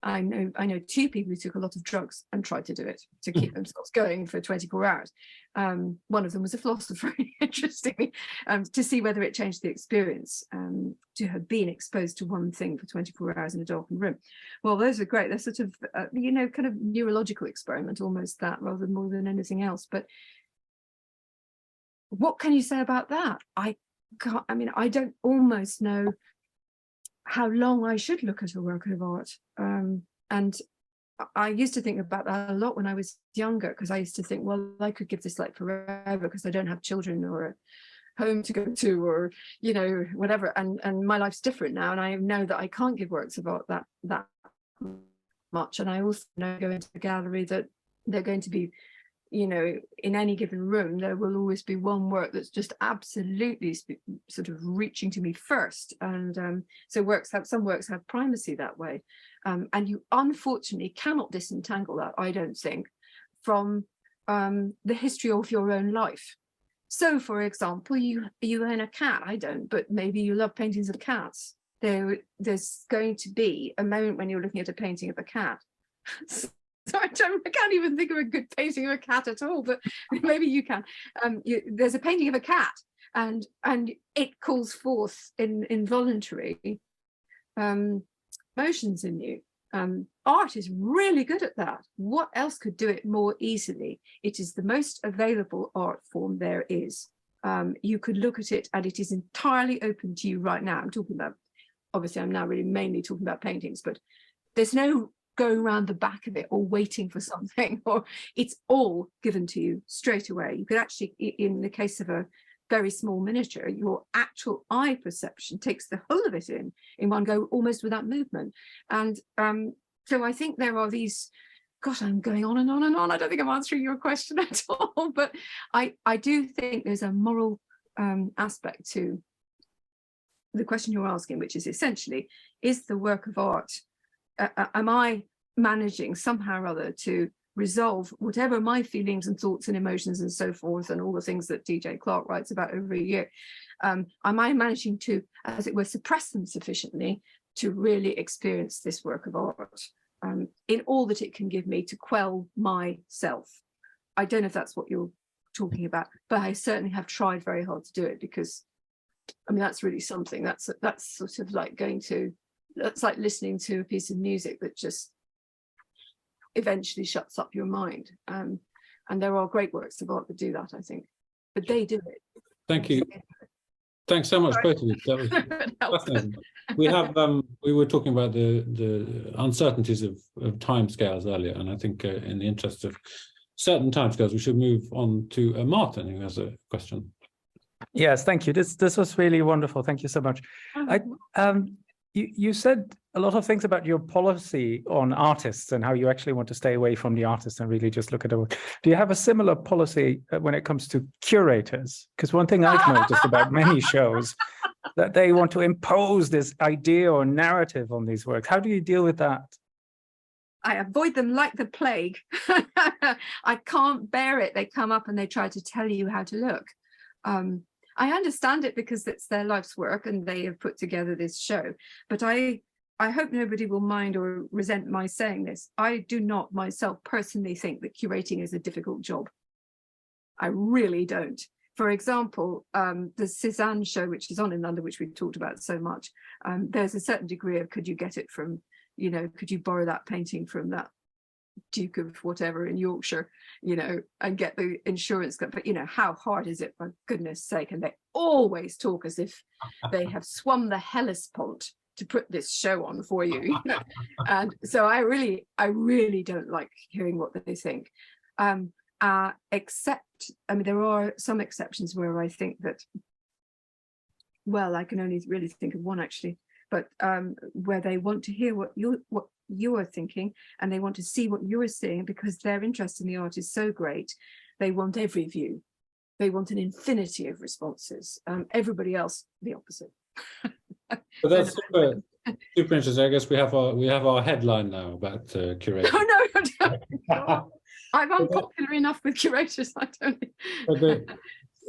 I know two people who took a lot of drugs and tried to do it to keep themselves going for 24 hours. One of them was a philosopher, interestingly, to see whether it changed the experience, to have been exposed to one thing for 24 hours in a darkened room. Well, those are great. They're sort of, kind of neurological experiment, almost that, rather more than anything else. But what can you say about that? I don't almost know how long I should look at a work of art. And I used to think about that a lot when I was younger, because I used to think, well, I could give this like forever because I don't have children or a home to go to, or, whatever. And my life's different now. And I know that I can't give works of art that much. And I also know, go into the gallery, that they're going to be, in any given room, there will always be one work that's just absolutely sort of reaching to me first. And so some works have primacy that way. And you unfortunately cannot disentangle that, I don't think, from the history of your own life. So, for example, you own a cat. I don't, but maybe you love paintings of cats. There's going to be a moment when you're looking at a painting of a cat. So I can't even think of a good painting of a cat at all, but maybe you can. There's a painting of a cat, and it calls forth involuntary motions in you. Art is really good at that. What else could do it more easily? It is the most available art form there is. You could look at it, and it is entirely open to you right now. I'm now really mainly talking about paintings, but there's no going around the back of it or waiting for something, or it's all given to you straight away. You could actually, in the case of a very small miniature, your actual eye perception takes the whole of it in one go, almost without movement. And so I think there are these, gosh, I'm going on and on and on. I don't think I'm answering your question at all, but I do think there's a moral aspect to the question you're asking, which is essentially, is the work of art, am I managing somehow or other to resolve whatever my feelings and thoughts and emotions and so forth, and all the things that DJ Clark writes about over a year, am I managing to, as it were, suppress them sufficiently to really experience this work of art in all that it can give me to quell myself? I don't know if that's what you're talking about, but I certainly have tried very hard to do it, because that's really something. That's sort of like going to It's like listening to a piece of music that just eventually shuts up your mind. And there are great works of art that do that, I think, but they do it. Thank you. Thanks so much, both of you. That was fascinating. We were talking about the uncertainties of timescales earlier, and I think in the interest of certain timescales, we should move on to Martin, who has a question. Yes, thank you. This was really wonderful. Thank you so much. You said a lot of things about your policy on artists and how you actually want to stay away from the artists and really just look at the work. Do you have a similar policy when it comes to curators? Because one thing I've noticed about many shows that they want to impose this idea or narrative on these works. How do you deal with that? I avoid them like the plague. I can't bear it. They come up and they try to tell you how to look. I understand it because it's their life's work and they have put together this show. But I hope nobody will mind or resent my saying this. I do not myself personally think that curating is a difficult job. I really don't. For example, the Cézanne show, which is on in London, which we've talked about so much, there's a certain degree of could you get it from, you know, could you borrow that painting from that Duke of whatever in Yorkshire, you know, and get the insurance. But, you know, how hard is it, for goodness sake? And they always talk as if they have swum the Hellespont to put this show on for you, you know? And so I really don't like hearing what they think. Except, I mean, there are some exceptions where I think that, well, I can only really think of one actually, but where they want to hear what you're thinking and they want to see what you're seeing, because their interest in the art is so great. They want every view. They want an infinity of responses. Everybody else, the opposite. But that's super interesting. I guess we have our headline now about curators. Oh no, I'm unpopular enough with curators. I don't.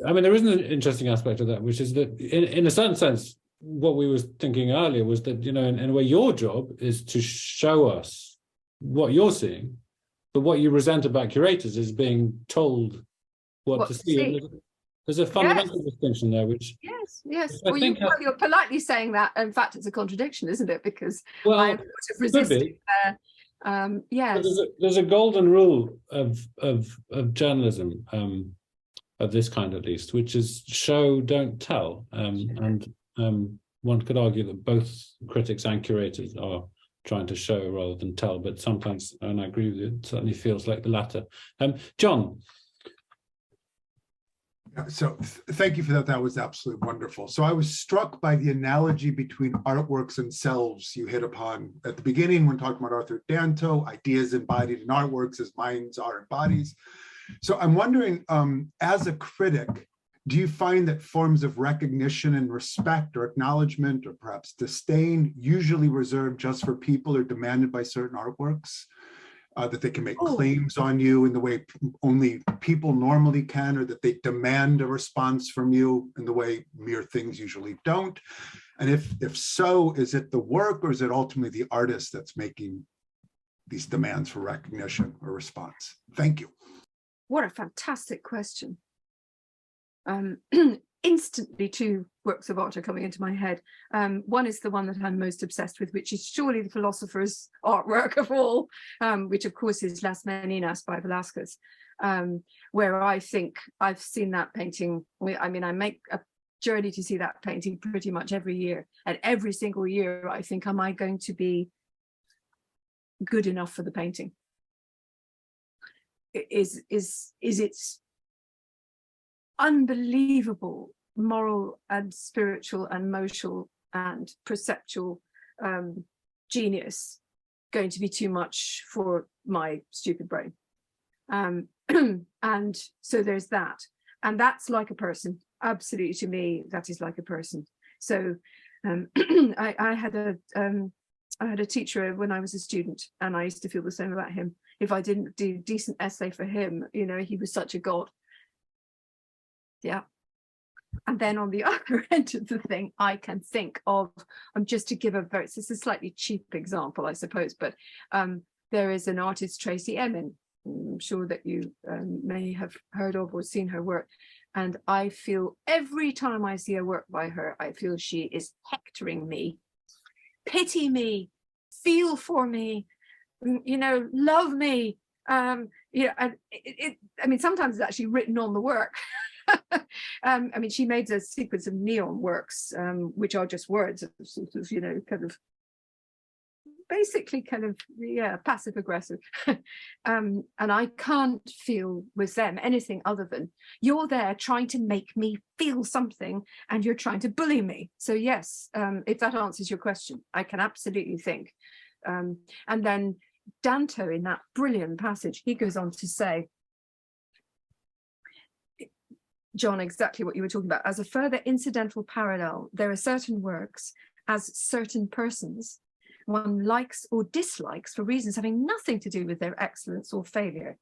I mean, there is an interesting aspect of that, which is that in a certain sense, what we were thinking earlier was that, you know, in a way, your job is to show us what you're seeing, but what you resent about curators is being told what to see. There's a fundamental distinction there, which yes. Well, you're politely saying that. In fact, it's a contradiction, isn't it? Because I'm sort of resisting there. Yes. There's a golden rule of journalism, of this kind at least, which is show, don't tell, and one could argue that both critics and curators are trying to show rather than tell, but sometimes, and I agree with you, it certainly feels like the latter. John. So thank you for that. That was absolutely wonderful. So I was struck by the analogy between artworks and selves you hit upon at the beginning when talking about Arthur Danto, ideas embodied in artworks as minds are in bodies. So I'm wondering, as a critic, do you find that forms of recognition and respect or acknowledgement or perhaps disdain usually reserved just for people or demanded by certain artworks? That they can make claims on you in the way only people normally can, or that they demand a response from you in the way mere things usually don't? And if so, is it the work or is it ultimately the artist that's making these demands for recognition or response? Thank you. What a fantastic question. Instantly two works of art are coming into my head. One is the one that I'm most obsessed with, which is surely the philosopher's artwork of all, which of course is Las Meninas by Velázquez, where I think I've seen that painting. I mean, I make a journey to see that painting pretty much every year, and every single year I think, am I going to be good enough for the painting? Is its unbelievable moral and spiritual and emotional and perceptual genius going to be too much for my stupid brain? And so there's that, and that's like a person. Absolutely, to me, that is like a person. So I had a teacher when I was a student, and I used to feel the same about him. If I didn't do a decent essay for him, you know, he was such a god. Yeah. And then on the other end of the thing, I can think of, just to give it's a slightly cheap example, I suppose, but there is an artist, Tracy Emin. I'm sure that you may have heard of or seen her work. And I feel every time I see a work by her, I feel she is hectoring me pity me, feel for me, you know, love me. And I mean, sometimes it's actually written on the work. I mean, she made a sequence of neon works, which are just words of sort of, you know, kind of basically kind of, yeah, passive aggressive. And I can't feel with them anything other than you're there trying to make me feel something and you're trying to bully me. So yes, if that answers your question, I can absolutely think. And then Danto, in that brilliant passage, he goes on to say, John, exactly what you were talking about. As a further incidental parallel, there are certain works as certain persons one likes or dislikes for reasons having nothing to do with their excellence or failure.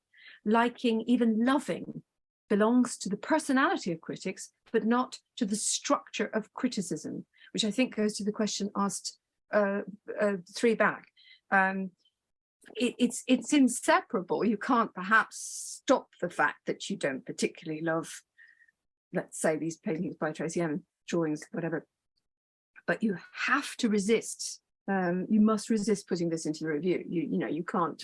Liking, even loving, belongs to the personality of critics, but not to the structure of criticism, which I think goes to the question asked 3 back. It's inseparable. You can't perhaps stop the fact that you don't particularly love, let's say, these paintings by Tracy Emin, drawings, whatever, but you have to resist. You must resist putting this into the review. You know, you can't,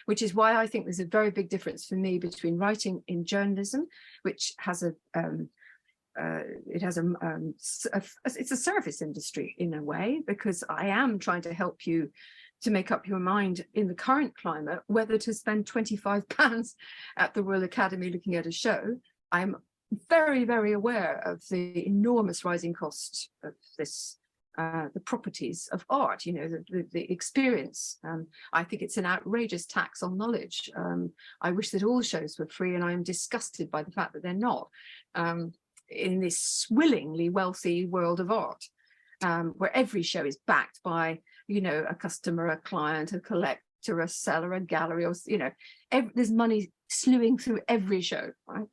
which is why I think there's a very big difference for me between writing in journalism, which has it's a service industry in a way, because I am trying to help you to make up your mind in the current climate whether to spend £25 at the Royal Academy looking at a show. I'm very, very aware of the enormous rising cost of this, the properties of art, you know, the experience. I think it's an outrageous tax on knowledge. I wish that all shows were free, and I'm disgusted by the fact that they're not, in this swillingly wealthy world of art, where every show is backed by, you know, a customer, a client, a collector, a seller, a gallery, or, you know, there's money slewing through every show, right?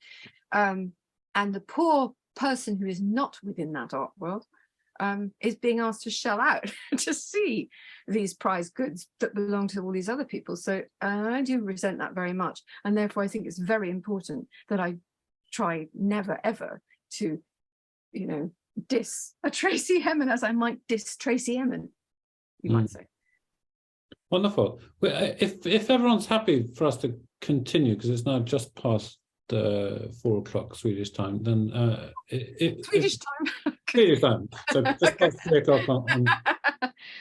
And the poor person who is not within that art world is being asked to shell out to see these prized goods that belong to all these other people. So I do resent that very much. And therefore, I think it's very important that I try never, ever to, you know, diss a Tracy Emin as I might diss Tracy Emin, you might say. Wonderful. Well, if everyone's happy for us to continue, because it's now just past 4 o'clock Swedish time, then Swedish time. Swedish time. So just past 3 o'clock on.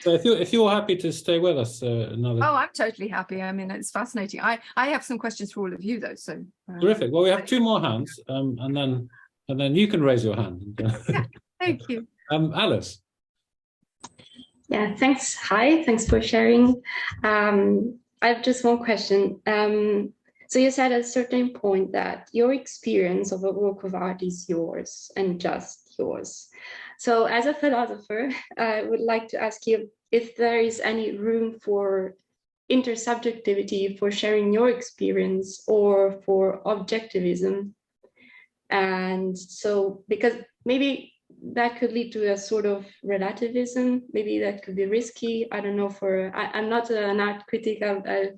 So if you're happy to stay with us another. Oh, I'm totally happy. I mean, it's fascinating. I have some questions for all of you though. So terrific. Well, we have 2 more hands, and then you can raise your hand. Yeah, thank you. Alice. Yeah, thanks. Hi, thanks for sharing. I have just one question. So you said at a certain point that your experience of a work of art is yours and just yours. So as a philosopher, I would like to ask you if there is any room for intersubjectivity, for sharing your experience, or for objectivism. And so, because maybe that could lead to a sort of relativism, maybe that could be risky. I don't know, I'm not an art critic, I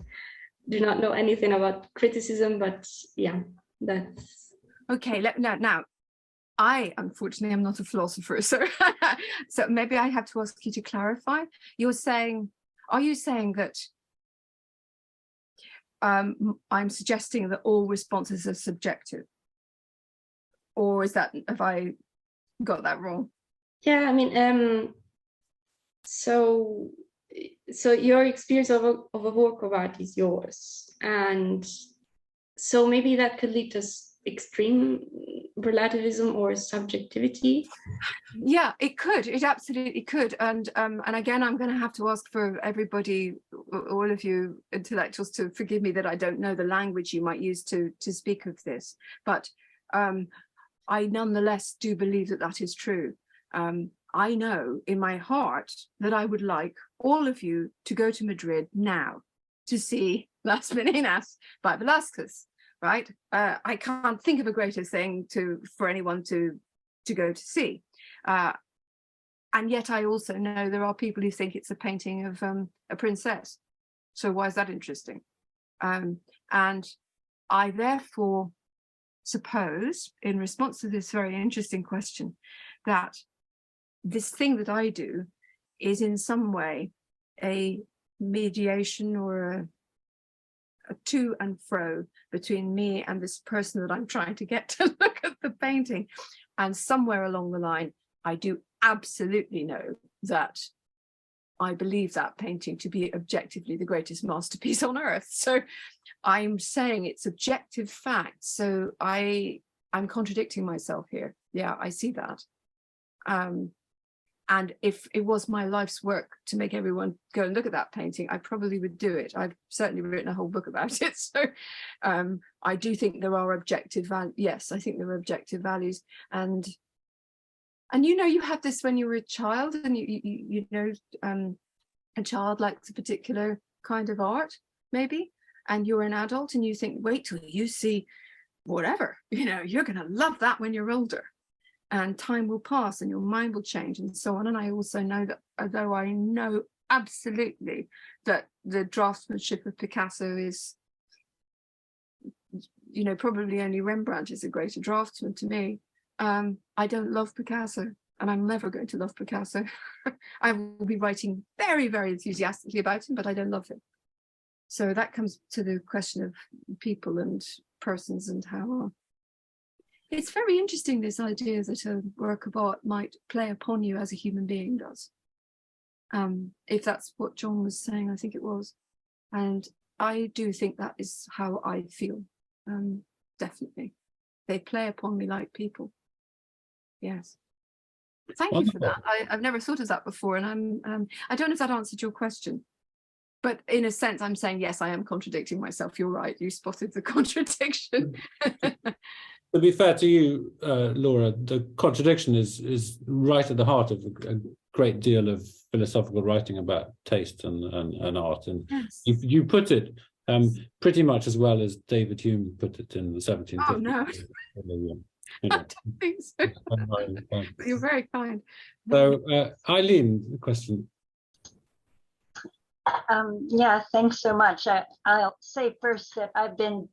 do not know anything about criticism, but yeah, that's... Okay, now, I unfortunately am not a philosopher, so so maybe I have to ask you to clarify. Are you saying that I'm suggesting that all responses are subjective? Or have I got that wrong? Yeah, I mean, so your experience of a work of art is yours, and so maybe that could lead to extreme relativism or subjectivity. Yeah, it could. It absolutely could. And again, I'm going to have to ask for everybody, all of you intellectuals, to forgive me that I don't know the language you might use to speak of this, but I nonetheless do believe that that is true. I know in my heart that I would like all of you to go to Madrid now to see Las Meninas by Velázquez, right? I can't think of a greater thing for anyone to go to see. And yet I also know there are people who think it's a painting of a princess. So why is that interesting? And I therefore suppose, in response to this very interesting question, that this thing that I do is in some way a mediation or a to and fro between me and this person that I'm trying to get to look at the painting. And somewhere along the line, I do absolutely know that I believe that painting to be objectively the greatest masterpiece on earth. So I'm saying it's objective fact. So I'm contradicting myself here. Yeah, I see that. And if it was my life's work to make everyone go and look at that painting, I probably would do it. I've certainly written a whole book about it. So I do think there are objective values. Yes, I think there are objective values. And you know, you have this when you were a child, and you know, a child likes a particular kind of art, maybe, and you're an adult and you think, wait till you see whatever, you know, you're going to love that when you're older. And time will pass and your mind will change and so on. And I also know that, although I know absolutely that the draftsmanship of Picasso is, you know, probably only Rembrandt is a greater draftsman to me. I don't love Picasso, and I'm never going to love Picasso. I will be writing very, very enthusiastically about him, but I don't love him. So that comes to the question of people and persons and how. It's very interesting, this idea that a work of art might play upon you as a human being does. If that's what John was saying, I think it was. And I do think that is how I feel, definitely. They play upon me like people. Yes. Thank you for that. I've never thought of that before. And I don't know if that answered your question. But in a sense, I'm saying, yes, I am contradicting myself. You're right. You spotted the contradiction. To be fair to you, Laura, the contradiction is right at the heart of a great deal of philosophical writing about taste and art. And Yes. you put it pretty much as well as David Hume put it in the 1750s. Oh, no. You know. I don't think so. You're very kind. So, Eileen, the question. Yeah, thanks so much. I'll say first that I've been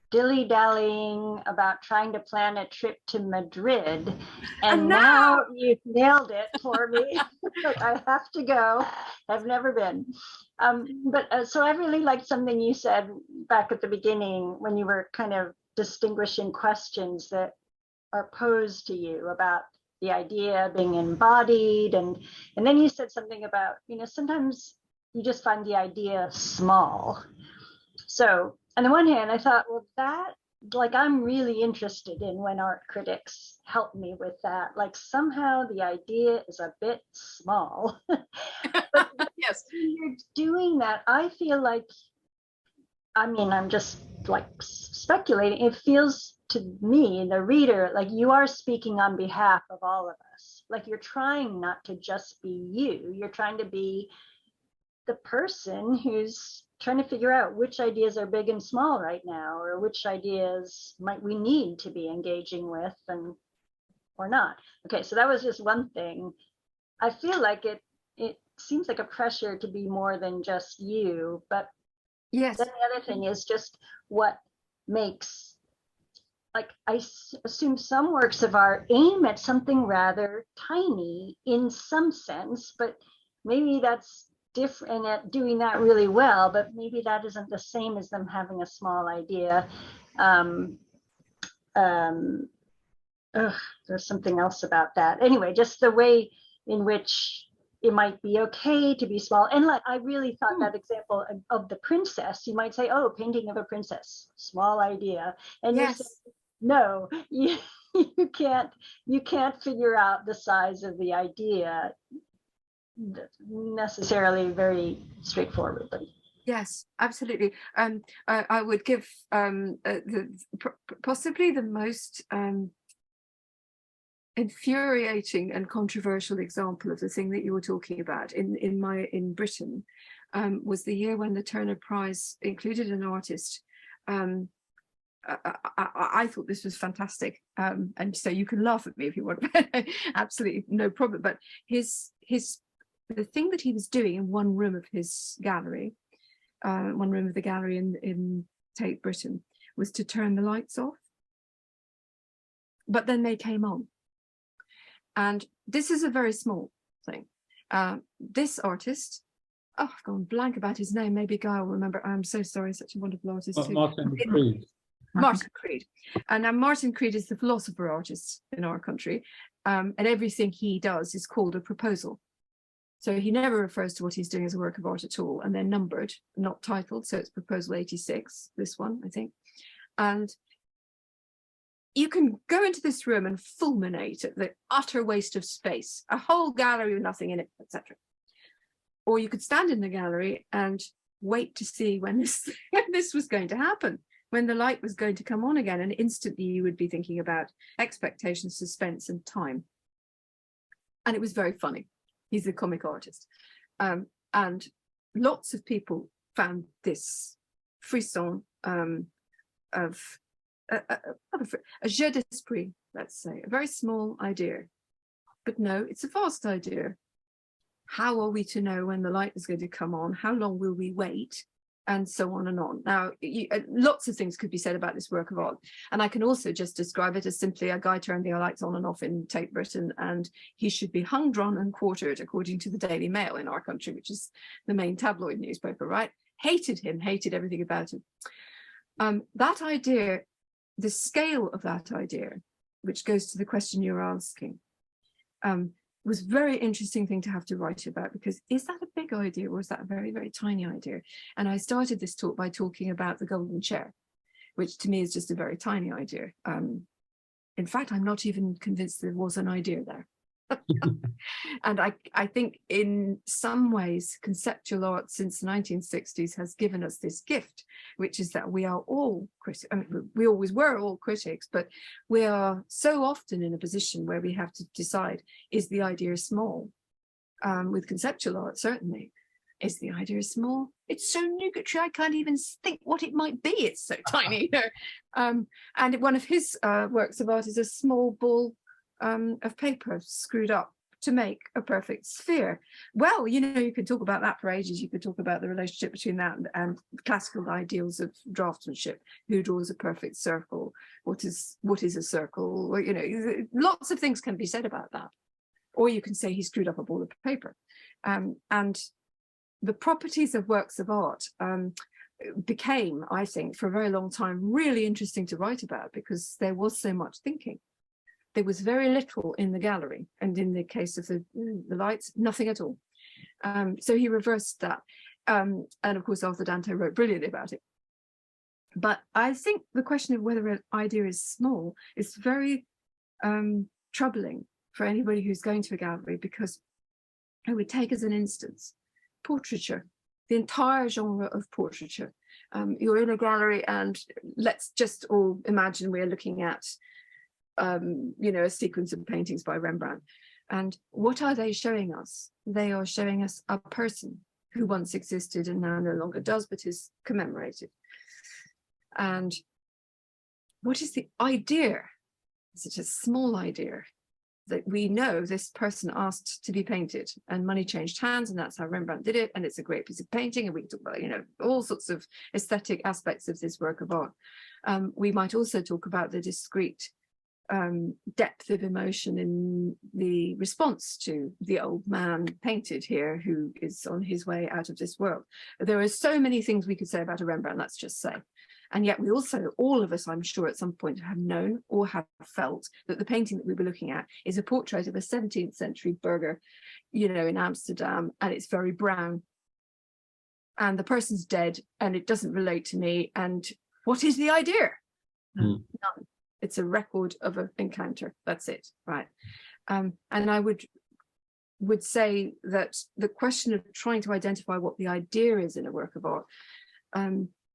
dilly-dallying about trying to plan a trip to Madrid, and now you've nailed it for me. Like, I have to go. I've never been. So I really liked something you said back at the beginning when you were kind of distinguishing questions that are posed to you about the idea being embodied, and then you said something about, you know, sometimes you just find the idea small. So on the one hand, I thought, well, that, like, I'm really interested in when art critics help me with that. Like, somehow the idea is a bit small. But yes, when you're doing that, I feel like, I mean, I'm just like speculating. It feels to me, the reader, like you are speaking on behalf of all of us. Like, you're trying not to just be you. You're trying to be the person who's trying to figure out which ideas are big and small right now, or which ideas might we need to be engaging with and or not. Okay, so that was just one thing. I feel like it seems like a pressure to be more than just you, but yes. then the other thing is just what makes, like, I assume some works of art aim at something rather tiny in some sense, but maybe that's different at doing that really well, but maybe that isn't the same as them having a small idea. There's something else about that. Anyway, just the way in which it might be okay to be small. And like, I really thought that example of the princess, you might say, oh, painting of a princess, small idea. And yes. You say, no, you can't figure out the size of the idea necessarily very straightforwardly. Yes, absolutely. I would give possibly the most infuriating and controversial example of the thing that you were talking about in Britain was the year when the Turner Prize included an artist. I thought this was fantastic, and so you can laugh at me if you want. Absolutely no problem. But the thing that he was doing in one room of his gallery, one room of the gallery in Tate Britain, was to turn the lights off. But then they came on. And this is a very small thing. This artist, oh, I've gone blank about his name. Maybe Guy will remember. I'm so sorry, such a wonderful artist too. Martin Creed. Martin Creed. And now Martin Creed is the philosopher artist in our country. And everything he does is called a proposal. So he never refers to what he's doing as a work of art at all. And they're numbered, not titled. So it's proposal 86, this one, I think. And you can go into this room and fulminate at the utter waste of space, a whole gallery with nothing in it, etc. Or you could stand in the gallery and wait to see when this was going to happen, when the light was going to come on again, and instantly you would be thinking about expectation, suspense, and time. And it was very funny. He's a comic artist. And lots of people found this frisson of a jeu d'esprit, let's say, a very small idea. But no, it's a vast idea. How are we to know when the light is going to come on? How long will we wait? And so on and on. Now, lots of things could be said about this work of art. And I can also just describe it as simply a guy turned the lights on and off in Tate Britain, and he should be hung, drawn and quartered, according to the Daily Mail in our country, which is the main tabloid newspaper, right? Hated him, hated everything about him. That idea, the scale of that idea, which goes to the question you're asking, was a very interesting thing to have to write about, because is that a big idea or is that a very, very tiny idea? And I started this talk by talking about the golden chair, which to me is just a very tiny idea. In fact, I'm not even convinced there was an idea there. And I think in some ways conceptual art since the 1960s has given us this gift, which is that we are all critics. I mean, we always were all critics, but we are so often in a position where we have to decide, is the idea small? With conceptual art, certainly. Is the idea small? It's so nugatory, I can't even think what it might be. It's so tiny. And one of his works of art is a small ball of paper screwed up to make a perfect sphere. Well, you know, you could talk about that for ages. You could talk about the relationship between that and classical ideals of draftsmanship. Who draws a perfect circle? What is a circle? Or, you know, lots of things can be said about that. Or you can say he screwed up a ball of paper. And the properties of works of art became, I think, for a very long time, really interesting to write about, because there was so much thinking. There was very little in the gallery, and in the case of the lights, nothing at all. So he reversed that. And of course, Arthur Dante wrote brilliantly about it. But I think the question of whether an idea is small is very troubling for anybody who's going to a gallery, because I would take as an instance portraiture, the entire genre of portraiture. You're in a gallery, and let's just all imagine we're looking at you know, a sequence of paintings by Rembrandt. And what are they showing us? They are showing us a person who once existed and now no longer does, but is commemorated. And what is the idea? Is it a small idea that we know this person asked to be painted and money changed hands, and that's how Rembrandt did it, and it's a great piece of painting, and we can talk about, you know, all sorts of aesthetic aspects of this work of art. We might also talk about the discrete depth of emotion in the response to the old man painted here, who is on his way out of this world. There are so many things we could say about a Rembrandt, let's just say. And yet we also, all of us, I'm sure at some point have known or have felt that the painting that we were looking at is a portrait of a 17th century burgher, you know, in Amsterdam, and it's very brown. And the person's dead and it doesn't relate to me. And what is the idea? None. It's a record of an encounter. That's it, right? And I would say that the question of trying to identify what the idea is in a work of art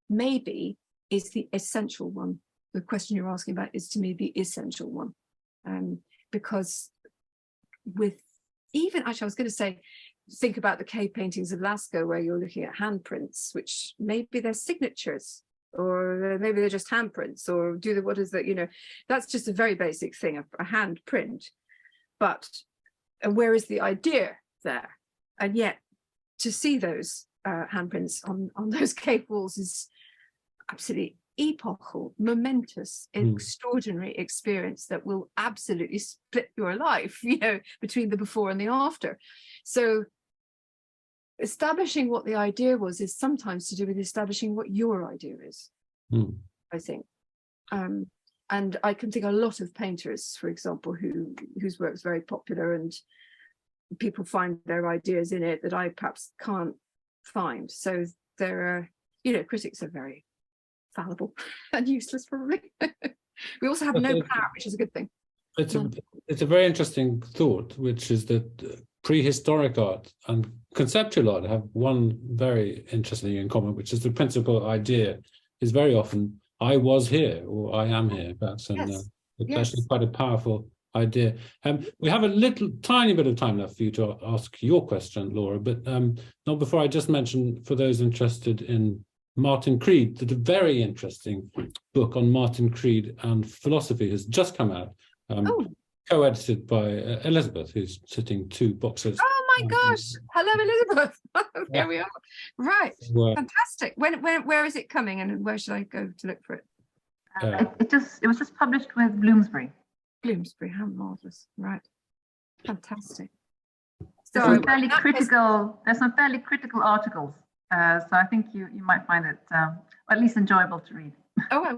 maybe is the essential one. The question you're asking about is, to me, the essential one. Because with even, actually, I was going to say, think about the cave paintings of Lascaux, where you're looking at handprints, which maybe they're signatures, or maybe they're just handprints, or do the, what is that, you know, that's just a very basic thing, a hand print. But where is the idea there? And yet to see those handprints on those cave walls is absolutely epochal, momentous, extraordinary experience that will absolutely split your life, you know, between the before and the after. So establishing what the idea was is sometimes to do with establishing what your idea is, I think. And I can think a lot of painters, for example, whose work is very popular and people find their ideas in it that I perhaps can't find. So there are, you know, critics are very fallible and useless probably. We also have no power, which is a good thing. It's a very interesting thought, which is that prehistoric art and conceptual art have one very interesting in common, which is the principal idea is very often I was here or I am here. That's it's actually quite a powerful idea. We have a little tiny bit of time left for you to ask your question, Laura, but not before I just mention, for those interested in Martin Creed, that a very interesting book on Martin Creed and philosophy has just come out, co-edited by Elizabeth, who's sitting 2 boxes. Oh my gosh! Hello, Elizabeth. Here we are. Right, fantastic. Where is it coming, and where should I go to look for it? It was just published with Bloomsbury. Bloomsbury, how marvelous! Right, fantastic. So there's some fairly critical articles. So I think you might find it at least enjoyable to read. Oh, I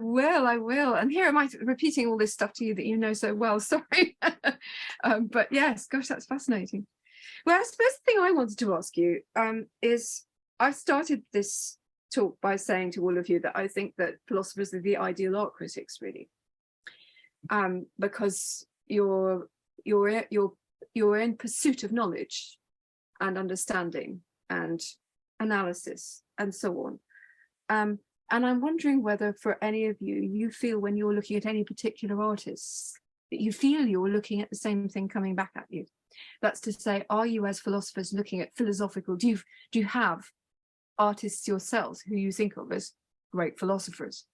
will. And here am I repeating all this stuff to you that you know so well. Sorry. But yes, gosh, that's fascinating. Well, I suppose the thing I wanted to ask you is, I started this talk by saying to all of you that I think that philosophers are the ideal art critics, really, because you're in pursuit of knowledge and understanding and analysis and so on. And I'm wondering whether for any of you, you feel when you're looking at any particular artists, that you feel you're looking at the same thing coming back at you. That's to say, are you as philosophers looking at philosophical, do you have artists yourselves who you think of as great philosophers?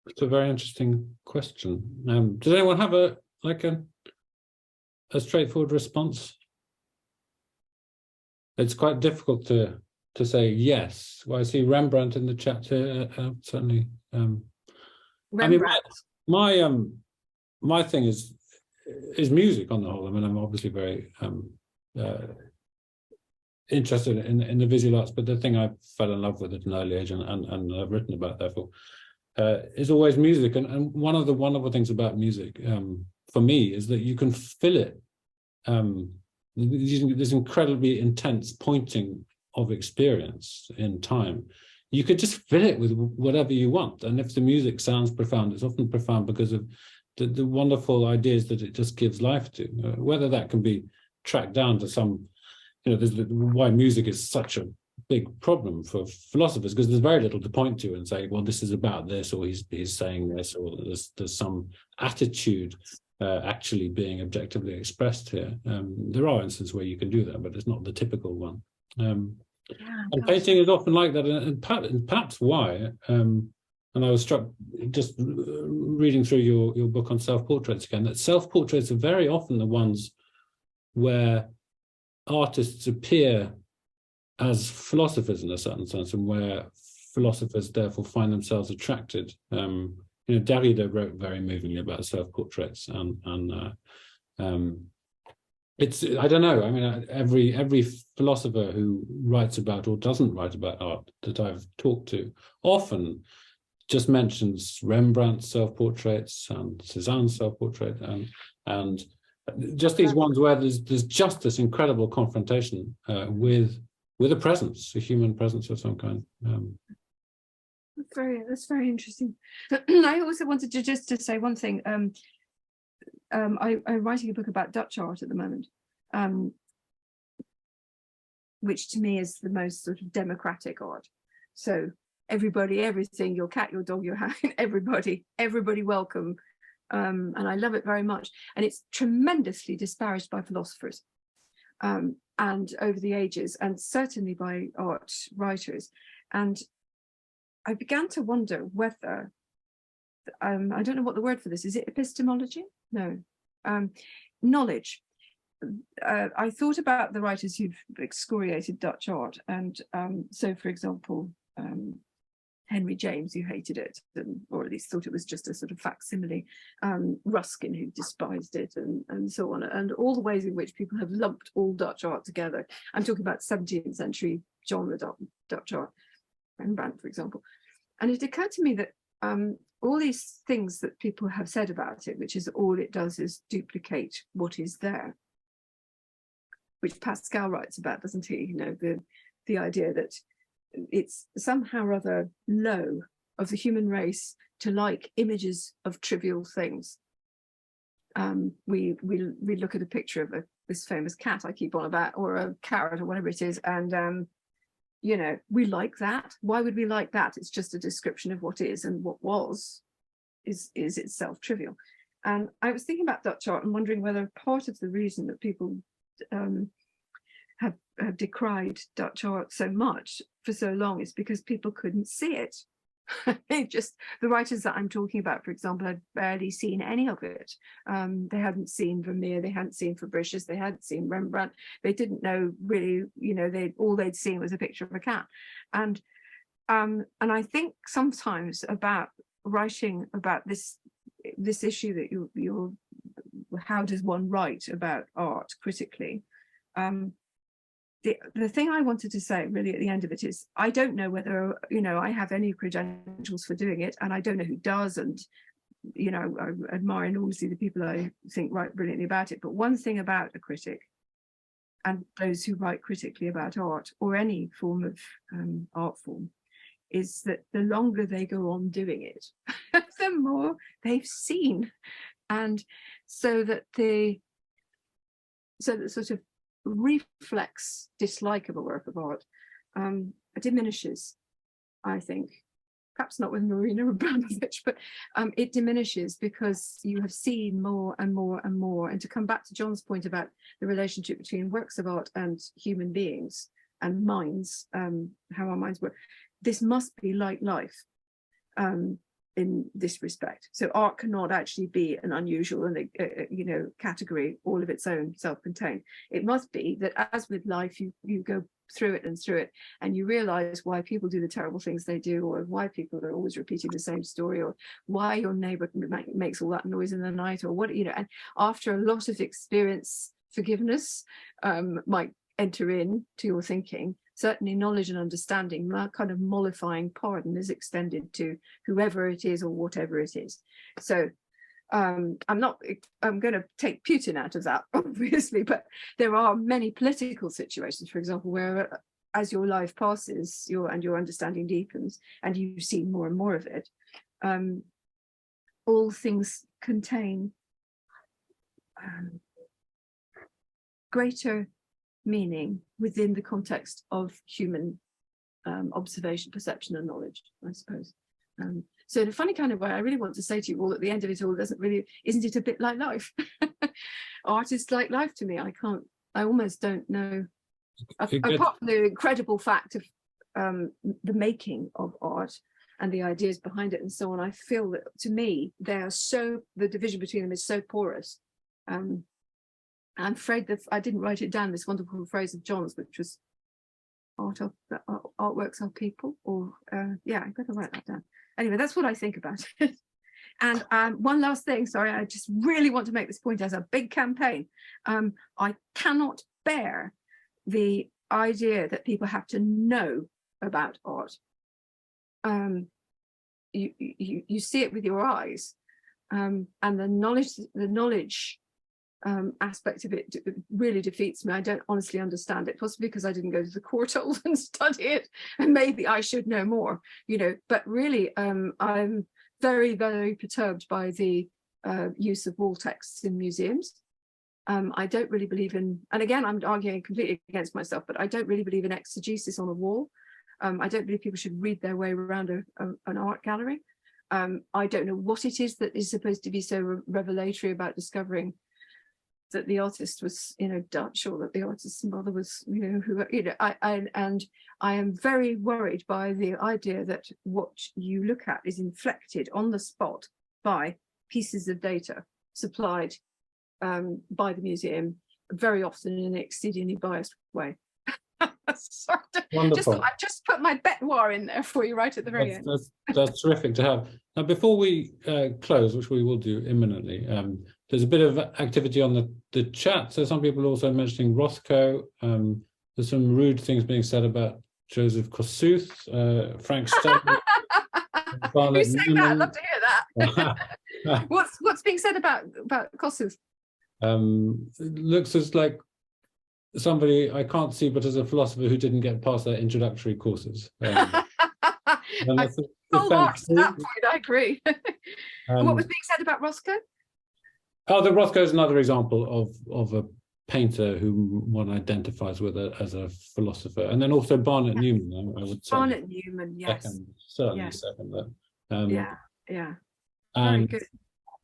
It's a very interesting question. Does anyone have a straightforward response? It's quite difficult to say yes. Well, I see Rembrandt in the chat here, certainly. Rembrandt. I mean, my thing is music on the whole. I mean, I'm obviously very interested in the visual arts, but the thing I fell in love with at an early age and I've written about, therefore, is always music. And one of the wonderful things about music, for me, is that you can fill it. This incredibly intense pointing of experience in time. You could just fill it with whatever you want. And if the music sounds profound, it's often profound because of the wonderful ideas that it just gives life to. Whether that can be tracked down to some, there's why music is such a big problem for philosophers, because there's very little to point to and say, well, this is about this, or he's saying this, or there's some attitude actually being objectively expressed here. There are instances where you can do that, but it's not the typical one. And painting is often like that, and perhaps why. And I was struck just reading through your book on self-portraits again, that self-portraits are very often the ones where artists appear as philosophers in a certain sense, and where philosophers therefore find themselves attracted. Derrida wrote very movingly about self-portraits, and it's, I don't know, I mean, every philosopher who writes about or doesn't write about art that I've talked to often just mentions Rembrandt's self-portraits and Cézanne's self-portrait, and just these ones where there's just this incredible confrontation with a presence, a human presence of some kind. That's very interesting. I also wanted to say one thing. I'm writing a book about Dutch art at the moment, which to me is the most sort of democratic art. So everybody, everything, your cat, your dog, your hound, everybody welcome. And I love it very much. And it's tremendously disparaged by philosophers and over the ages, and certainly by art writers. And I began to wonder whether, I don't know what the word for this is. It epistemology? No, knowledge. I thought about the writers who've excoriated Dutch art, and so, for example, Henry James, who hated it, or at least thought it was just a sort of facsimile, Ruskin, who despised it, and so on, and all the ways in which people have lumped all Dutch art together. I'm talking about 17th century genre Dutch art, Rembrandt, for example. And it occurred to me that all these things that people have said about it, which is all it does is duplicate what is there, which Pascal writes about, doesn't he? You know, the idea that it's somehow or other low of the human race to like images of trivial things. We look at a picture of this famous cat I keep on about, or a carrot or whatever it is, and you know, we like that. Why would we like that? It's just a description of what is, and what was is itself trivial. And I was thinking about Dutch art and wondering whether part of the reason that people have decried Dutch art so much for so long is because people couldn't see it. Just the writers that I'm talking about, for example, had barely seen any of it. They hadn't seen Vermeer, they hadn't seen Fabricius, they hadn't seen Rembrandt. They didn't know really, you know, all they'd seen was a picture of a cat. And I think sometimes about writing about this issue that you're how does one write about art critically? The thing I wanted to say really at the end of it is, I don't know whether, you know, I have any credentials for doing it, and I don't know who does, and, you know, I admire enormously the people I think write brilliantly about it. But one thing about a critic, and those who write critically about art or any form of art form, is that the longer they go on doing it, the more they've seen. And so that sort of reflex dislike of a work of art diminishes, I think. Perhaps not with Marina Abramovich, but it diminishes because you have seen more and more and more. And to come back to John's point about the relationship between works of art and human beings and minds, how our minds work, this must be like life in this respect. So art cannot actually be an unusual and you know, category all of its own, self-contained. It must be that, as with life, you go through it and you realize why people do the terrible things they do, or why people are always repeating the same story, or why your neighbor makes all that noise in the night, or what, you know. And after a lot of experience, forgiveness might enter in to your thinking. Certainly knowledge and understanding, that kind of mollifying pardon, is extended to whoever it is or whatever it is. So I'm going to take Putin out of that, obviously, but there are many political situations, for example, where as your life passes, your understanding deepens and you see more and more of it, all things contain greater meaning within the context of human observation, perception, and knowledge, I suppose. So in a funny kind of way, I really want to say to you all, at the end of it all, isn't it a bit like life? Art is like life to me. I almost don't know, apart from the incredible fact of the making of art and the ideas behind it and so on. I feel that, to me, the division between them is so porous. I'm afraid that I didn't write it down, this wonderful phrase of John's, which was artworks are people, or yeah, I better write that down. Anyway, that's what I think about it. And one last thing, sorry, I just really want to make this point as a big campaign. I cannot bear the idea that people have to know about art. You see it with your eyes, and the knowledge aspect of it really defeats me. I don't honestly understand it, possibly because I didn't go to the court hole and study it, and maybe I should know more, you know. But really, I'm very, very perturbed by the use of wall texts in museums. I don't really believe in, and again, I'm arguing completely against myself, but I don't really believe in exegesis on a wall. I don't believe people should read their way around an art gallery. I don't know what it is that is supposed to be so revelatory about discovering that the artist was, you know, Dutch, or that the artist's mother was, you know, who, you know. I am very worried by the idea that what you look at is inflected on the spot by pieces of data supplied by the museum, very often in an exceedingly biased way. Sorry, Wonderful. I just put my bêtoir in there for you right at the very end. That's terrific to have. Now, before we close, which we will do imminently, there's a bit of activity on the chat. So some people also mentioning Rothko. There's some rude things being said about Joseph Kossuth, Frank Stanley. Who's saying that? I'd love to hear that. What's being said about Kossuth? It looks as like somebody I can't see, but as a philosopher who didn't get past their introductory courses. Full marks to that point, I agree. And what was being said about Rothko? Oh, the Rothko is another example of a painter whom one identifies with as a philosopher, and then also Barnett Newman. I would say Barnett Newman, yes, certainly second that. Yeah. And, very good.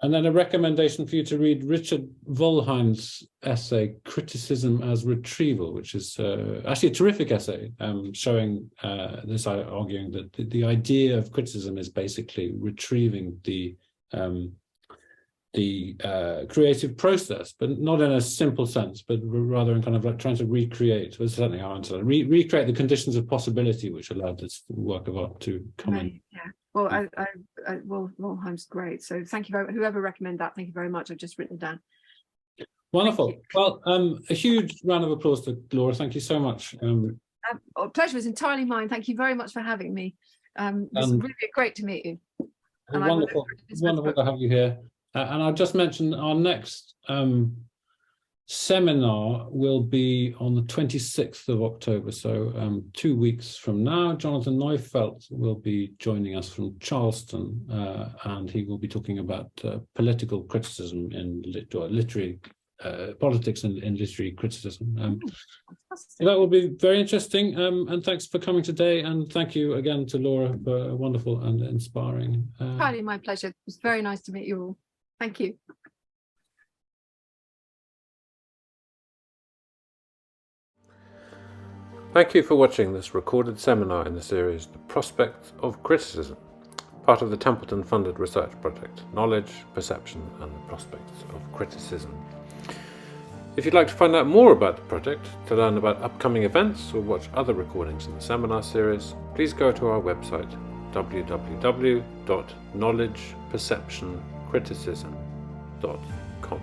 And then a recommendation for you to read Richard Wollheim's essay, Criticism as Retrieval, which is actually a terrific essay, showing arguing that the idea of criticism is basically retrieving the creative process, but not in a simple sense, but rather in kind of like trying to recreate, well, certainly how I understand it, recreate the conditions of possibility which allowed this work of art to come in. Yeah. Well, Wollheim's great. So thank you very much. Whoever recommended that, thank you very much. I've just written it down. Wonderful. Well, a huge round of applause to Laura. Thank you so much. Pleasure was entirely mine. Thank you very much for having me. It's really great to meet you. And wonderful to have you here. And I'll just mention our next seminar will be on the 26th of October. So 2 weeks from now, Jonathan Neufeld will be joining us from Charleston, and he will be talking about political criticism in literary politics and in literary criticism. So that will be very interesting. And thanks for coming today. And thank you again to Laura for a wonderful and inspiring. Entirely my pleasure. It was very nice to meet you all. Thank you. Thank you for watching this recorded seminar in the series The Prospect of Criticism, part of the Templeton-funded research project, Knowledge, Perception and the Prospects of Criticism. If you'd like to find out more about the project, to learn about upcoming events or watch other recordings in the seminar series, please go to our website www.knowledgeperceptioncriticism.com.